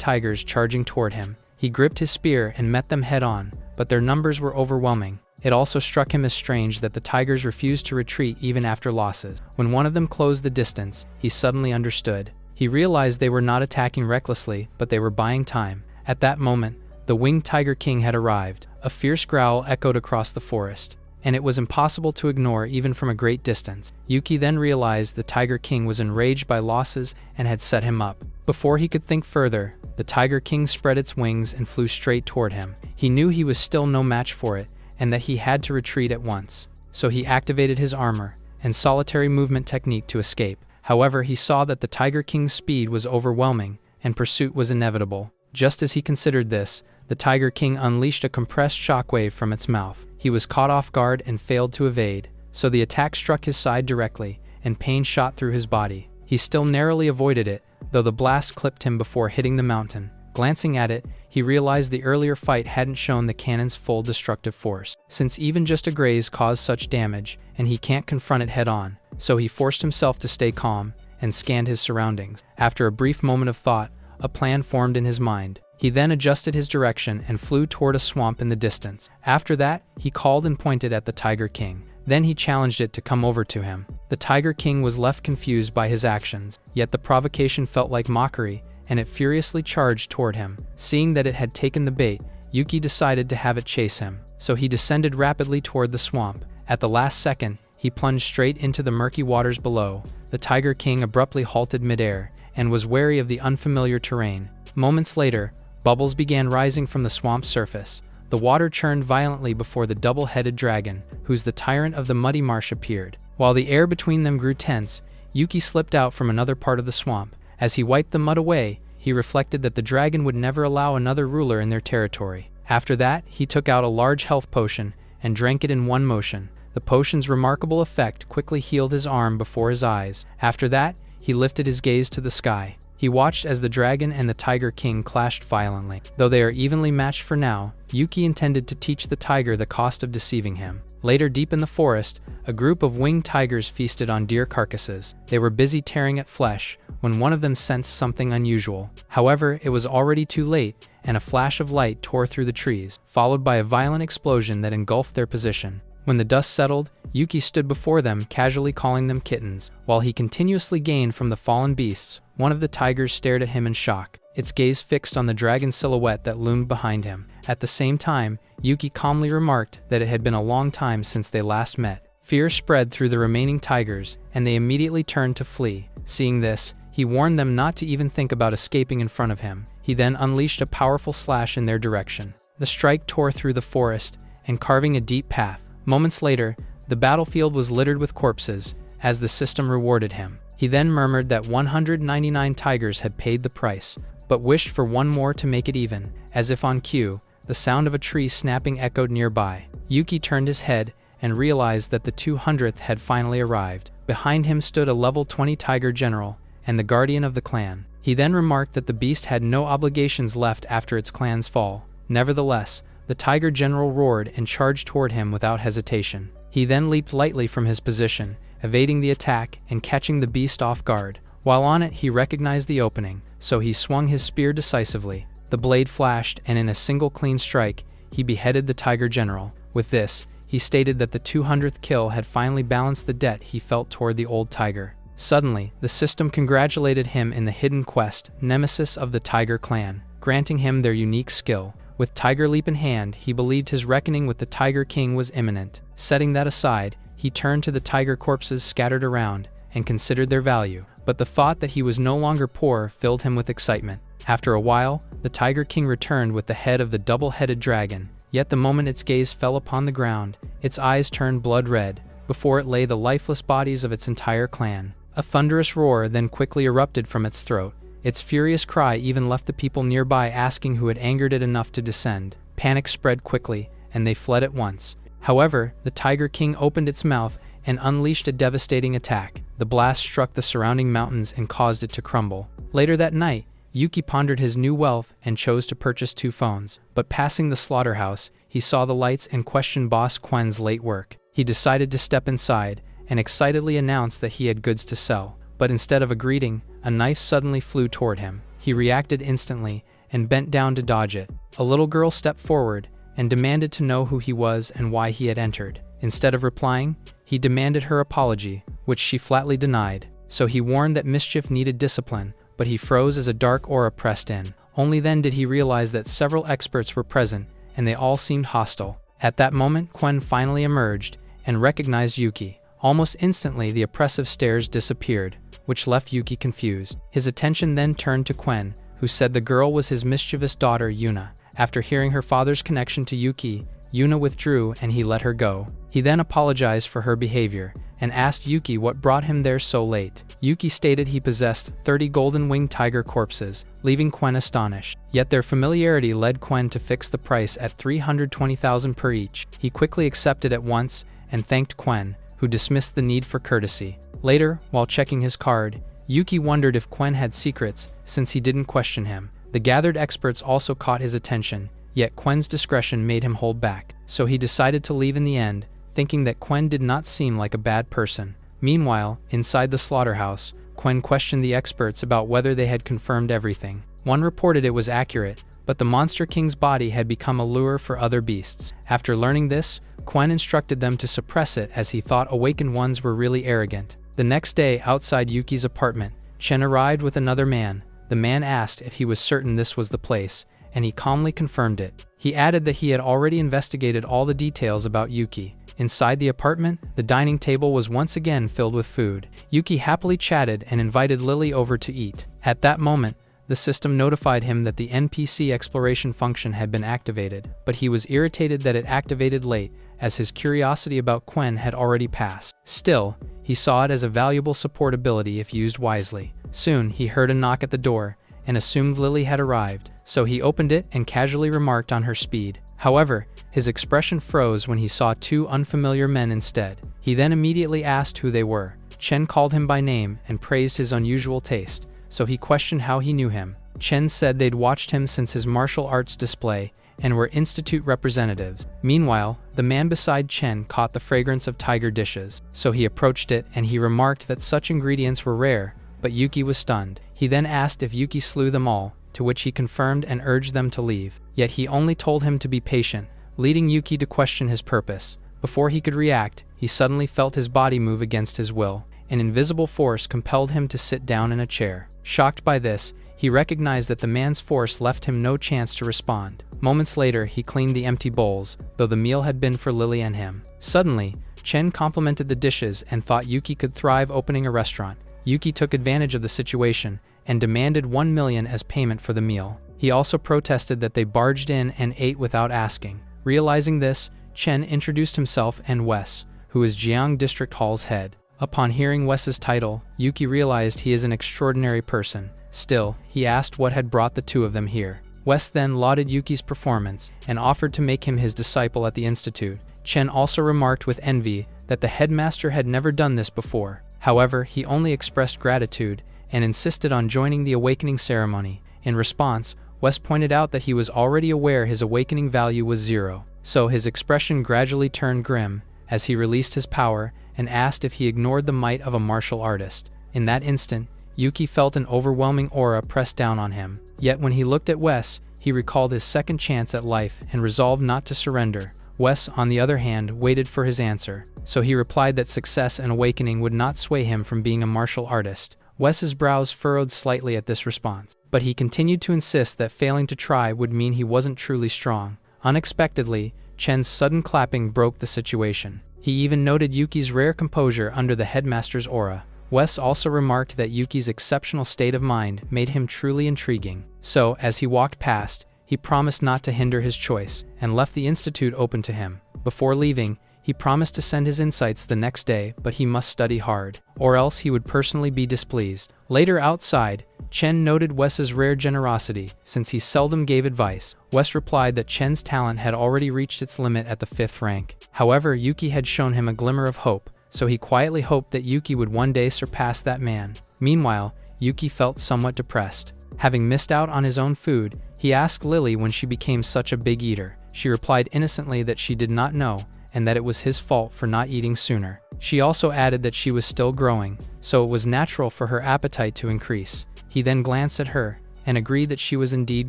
tigers charging toward him. He gripped his spear and met them head-on, but their numbers were overwhelming. It also struck him as strange that the tigers refused to retreat even after losses. When one of them closed the distance, he suddenly understood. He realized they were not attacking recklessly, but they were buying time. At that moment, the winged Tiger King had arrived. A fierce growl echoed across the forest, and it was impossible to ignore even from a great distance. Yuki then realized the Tiger King was enraged by losses and had set him up. Before he could think further, the Tiger King spread its wings and flew straight toward him. He knew he was still no match for it, and that he had to retreat at once. So he activated his armor and solitary movement technique to escape. However, he saw that the Tiger King's speed was overwhelming, and pursuit was inevitable. Just as he considered this, the Tiger King unleashed a compressed shockwave from its mouth. He was caught off guard and failed to evade, so the attack struck his side directly, and pain shot through his body. He still narrowly avoided it, though the blast clipped him before hitting the mountain. Glancing at it, he realized the earlier fight hadn't shown the cannon's full destructive force, since even just a graze caused such damage, and he can't confront it head-on. So he forced himself to stay calm and scanned his surroundings. After a brief moment of thought, a plan formed in his mind. He then adjusted his direction and flew toward a swamp in the distance. After that, he called and pointed at the Tiger King. Then he challenged it to come over to him. The Tiger King was left confused by his actions, yet the provocation felt like mockery, and it furiously charged toward him. Seeing that it had taken the bait, Yuki decided to have it chase him. So he descended rapidly toward the swamp. At the last second, he plunged straight into the murky waters below. The Tiger King abruptly halted midair, and was wary of the unfamiliar terrain. Moments later, bubbles began rising from the swamp's surface. The water churned violently before the double-headed dragon, who's the tyrant of the muddy marsh, appeared. While the air between them grew tense, Yuki slipped out from another part of the swamp. As he wiped the mud away, he reflected that the dragon would never allow another ruler in their territory. After that, he took out a large health potion and drank it in one motion. The potion's remarkable effect quickly healed his arm before his eyes. After that, he lifted his gaze to the sky. He watched as the dragon and the Tiger King clashed violently. Though they are evenly matched for now, Yuki intended to teach the tiger the cost of deceiving him. Later, deep in the forest, a group of winged tigers feasted on deer carcasses. They were busy tearing at flesh when one of them sensed something unusual. However, it was already too late, and a flash of light tore through the trees, followed by a violent explosion that engulfed their position. When the dust settled, Yuki stood before them, casually calling them kittens. While he continuously gained from the fallen beasts, one of the tigers stared at him in shock, its gaze fixed on the dragon silhouette that loomed behind him. At the same time, Yuki calmly remarked that it had been a long time since they last met. Fear spread through the remaining tigers, and they immediately turned to flee. Seeing this, he warned them not to even think about escaping in front of him. He then unleashed a powerful slash in their direction. The strike tore through the forest, and carving a deep path. Moments later, the battlefield was littered with corpses, as the system rewarded him. He then murmured that 199 tigers had paid the price, but wished for one more to make it even. As if on cue, the sound of a tree snapping echoed nearby. Yuki turned his head and realized that the 200th had finally arrived. Behind him stood a level 20 tiger general, and the guardian of the clan. He then remarked that the beast had no obligations left after its clan's fall. Nevertheless, the tiger general roared and charged toward him without hesitation. He then leaped lightly from his position, evading the attack and catching the beast off guard. While on it, he recognized the opening, so he swung his spear decisively. The blade flashed, and in a single clean strike, he beheaded the tiger general. With this, he stated that the 200th kill had finally balanced the debt he felt toward the old tiger. Suddenly, the system congratulated him in the hidden quest, nemesis of the Tiger Clan, granting him their unique skill. With Tiger Leap in hand, he believed his reckoning with the Tiger King was imminent. Setting that aside, he turned to the tiger corpses scattered around and considered their value. But the thought that he was no longer poor filled him with excitement. After a while, the Tiger King returned with the head of the double-headed dragon. Yet the moment its gaze fell upon the ground, its eyes turned blood red. Before it lay the lifeless bodies of its entire clan. A thunderous roar then quickly erupted from its throat. Its furious cry even left the people nearby asking who had angered it enough to descend. Panic spread quickly, and they fled at once. However, the Tiger King opened its mouth and unleashed a devastating attack. The blast struck the surrounding mountains and caused it to crumble. Later that night, Yuki pondered his new wealth and chose to purchase 2 phones. But passing the slaughterhouse, he saw the lights and questioned Boss Quen's late work. He decided to step inside and excitedly announced that he had goods to sell. But instead of a greeting, a knife suddenly flew toward him. He reacted instantly and bent down to dodge it. A little girl stepped forward and demanded to know who he was and why he had entered. Instead of replying, he demanded her apology, which she flatly denied. So he warned that mischief needed discipline, but he froze as a dark aura pressed in. Only then did he realize that several experts were present, and they all seemed hostile. At that moment, Quen finally emerged and recognized Yuki. Almost instantly, the oppressive stares disappeared, which left Yuki confused. His attention then turned to Quen, who said the girl was his mischievous daughter, Yuna. After hearing her father's connection to Yuki, Yuna withdrew and he let her go. He then apologized for her behavior and asked Yuki what brought him there so late. Yuki stated he possessed 30 golden-winged tiger corpses, leaving Quen astonished. Yet their familiarity led Quen to fix the price at 320,000 per each. He quickly accepted at once and thanked Quen, who dismissed the need for courtesy. Later, while checking his card, Yuki wondered if Quen had secrets, since he didn't question him. The gathered experts also caught his attention, yet Quen's discretion made him hold back. So he decided to leave in the end, thinking that Quen did not seem like a bad person. Meanwhile, inside the slaughterhouse, Quen questioned the experts about whether they had confirmed everything. One reported it was accurate, but the Monster King's body had become a lure for other beasts. After learning this, Quen instructed them to suppress it as he thought awakened ones were really arrogant. The next day, outside Yuki's apartment, Chen arrived with another man. The man asked if he was certain this was the place, and he calmly confirmed it. He added that he had already investigated all the details about Yuki. Inside the apartment, the dining table was once again filled with food. Yuki happily chatted and invited Lily over to eat. At that moment, the system notified him that the NPC exploration function had been activated, but he was irritated that it activated late, as his curiosity about Quen had already passed. Still, he saw it as a valuable support ability if used wisely. Soon, he heard a knock at the door, and assumed Lily had arrived, so he opened it and casually remarked on her speed. However, his expression froze when he saw two unfamiliar men instead. He then immediately asked who they were. Chen called him by name and praised his unusual taste, so he questioned how he knew him. Chen said they'd watched him since his martial arts display and were institute representatives. Meanwhile, the man beside Chen caught the fragrance of tiger dishes, so he approached it and he remarked that such ingredients were rare, but Yuki was stunned. He then asked if Yuki slew them all, to which he confirmed and urged them to leave. Yet he only told him to be patient, leading Yuki to question his purpose. Before he could react, he suddenly felt his body move against his will. An invisible force compelled him to sit down in a chair. Shocked by this, he recognized that the man's force left him no chance to respond. Moments later, he cleaned the empty bowls, though the meal had been for Lily and him. Suddenly, Chen complimented the dishes and thought Yuki could thrive opening a restaurant. Yuki took advantage of the situation and demanded 1 million as payment for the meal. He also protested that they barged in and ate without asking. Realizing this, Chen introduced himself and Wes, who is Jiang District Hall's head. Upon hearing Wes's title, Yuki realized he is an extraordinary person. Still, he asked what had brought the two of them here. Wes then lauded Yuki's performance and offered to make him his disciple at the institute. Chen also remarked with envy that the headmaster had never done this before. However, he only expressed gratitude and insisted on joining the awakening ceremony. In response, Wes pointed out that he was already aware his awakening value was 0, so his expression gradually turned grim as he released his power and asked if he ignored the might of a martial artist. In that instant, Yuki felt an overwhelming aura press down on him. Yet when he looked at Wes, he recalled his second chance at life and resolved not to surrender. Wes, on the other hand, waited for his answer, so he replied that success and awakening would not sway him from being a martial artist. Wes's brows furrowed slightly at this response, but he continued to insist that failing to try would mean he wasn't truly strong. Unexpectedly, Chen's sudden clapping broke the situation. He even noted Yuki's rare composure under the headmaster's aura. Wes also remarked that Yuki's exceptional state of mind made him truly intriguing. So, as he walked past, he promised not to hinder his choice, and left the institute open to him. Before leaving, he promised to send his insights the next day, but he must study hard, or else he would personally be displeased. Later outside, Chen noted Wes's rare generosity, since he seldom gave advice. Wes replied that Chen's talent had already reached its limit at the 5th rank. However, Yuki had shown him a glimmer of hope, so he quietly hoped that Yuki would one day surpass that man. Meanwhile, Yuki felt somewhat depressed. Having missed out on his own food, he asked Lily when she became such a big eater. She replied innocently that she did not know, and that it was his fault for not eating sooner. She also added that she was still growing, so it was natural for her appetite to increase. He then glanced at her, and agreed that she was indeed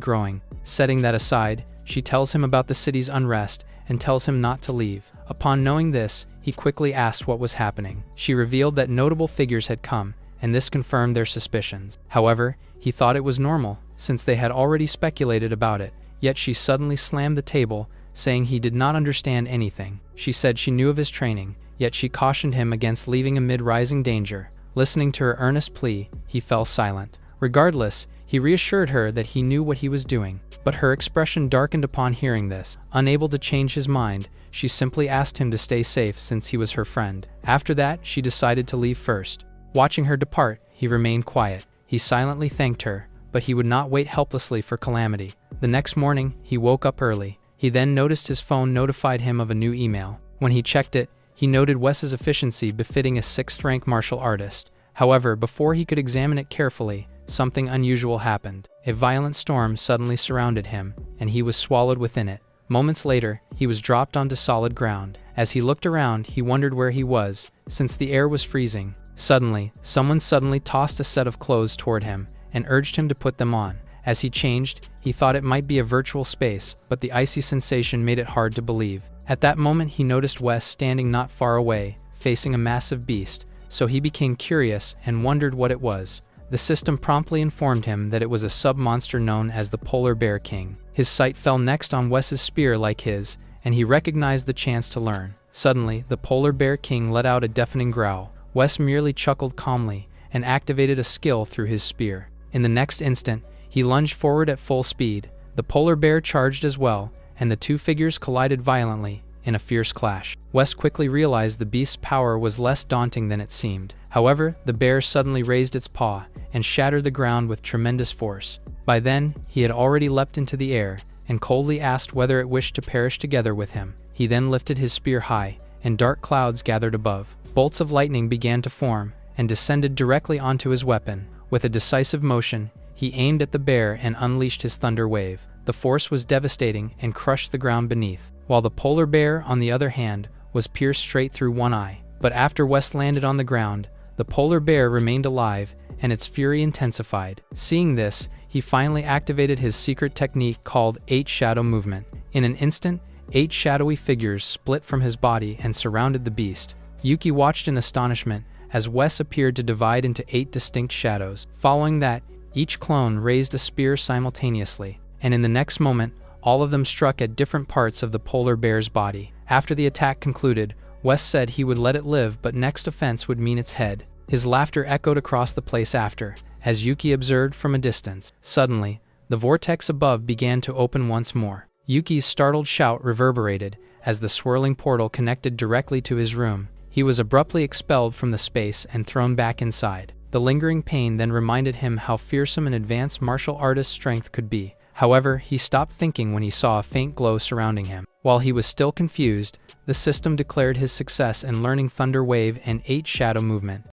growing. Setting that aside, she tells him about the city's unrest, and tells him not to leave. Upon knowing this, he quickly asked what was happening. She revealed that notable figures had come, and this confirmed their suspicions. However, he thought it was normal, since they had already speculated about it, yet she suddenly slammed the table, saying he did not understand anything. She said she knew of his training, yet she cautioned him against leaving amid rising danger. Listening to her earnest plea, he fell silent. Regardless, he reassured her that he knew what he was doing, but her expression darkened upon hearing this. Unable to change his mind, she simply asked him to stay safe since he was her friend. After that, she decided to leave first. Watching her depart, he remained quiet. He silently thanked her, but he would not wait helplessly for calamity. The next morning, he woke up early. He then noticed his phone notified him of a new email. When he checked it, he noted Wes's efficiency befitting a 6th-rank martial artist. However, before he could examine it carefully, something unusual happened. A violent storm suddenly surrounded him, and he was swallowed within it. Moments later, he was dropped onto solid ground. As he looked around, he wondered where he was, since the air was freezing. Suddenly, someone tossed a set of clothes toward him, and urged him to put them on. As he changed, he thought it might be a virtual space, but the icy sensation made it hard to believe. At that moment, he noticed Wes standing not far away, facing a massive beast, so he became curious and wondered what it was. The system promptly informed him that it was a sub-monster known as the Polar Bear King. His sight fell next on Wes's spear like his, and he recognized the chance to learn. Suddenly, the Polar Bear King let out a deafening growl. Wes merely chuckled calmly and activated a skill through his spear. In the next instant, he lunged forward at full speed. The polar bear charged as well, and the two figures collided violently in a fierce clash. Wes quickly realized the beast's power was less daunting than it seemed. However, the bear suddenly raised its paw and shattered the ground with tremendous force. By then, he had already leapt into the air and coldly asked whether it wished to perish together with him. He then lifted his spear high, and dark clouds gathered above. Bolts of lightning began to form and descended directly onto his weapon. With a decisive motion, he aimed at the bear and unleashed his thunder wave. The force was devastating and crushed the ground beneath, while the polar bear, on the other hand, was pierced straight through one eye. But after Wes landed on the ground, the polar bear remained alive, and its fury intensified. Seeing this, he finally activated his secret technique called 8 Shadow Movement. In an instant, 8 shadowy figures split from his body and surrounded the beast. Yuki watched in astonishment as Wes appeared to divide into 8 distinct shadows. Following that, each clone raised a spear simultaneously, and in the next moment, all of them struck at different parts of the polar bear's body. After the attack concluded, Wes said he would let it live, but next offense would mean its head. His laughter echoed across the place after, as Yuki observed from a distance. Suddenly, the vortex above began to open once more. Yuki's startled shout reverberated as the swirling portal connected directly to his room. He was abruptly expelled from the space and thrown back inside. The lingering pain then reminded him how fearsome an advanced martial artist's strength could be. However, he stopped thinking when he saw a faint glow surrounding him. While he was still confused, the system declared his success in learning Thunder Wave and 8 Shadow Movement.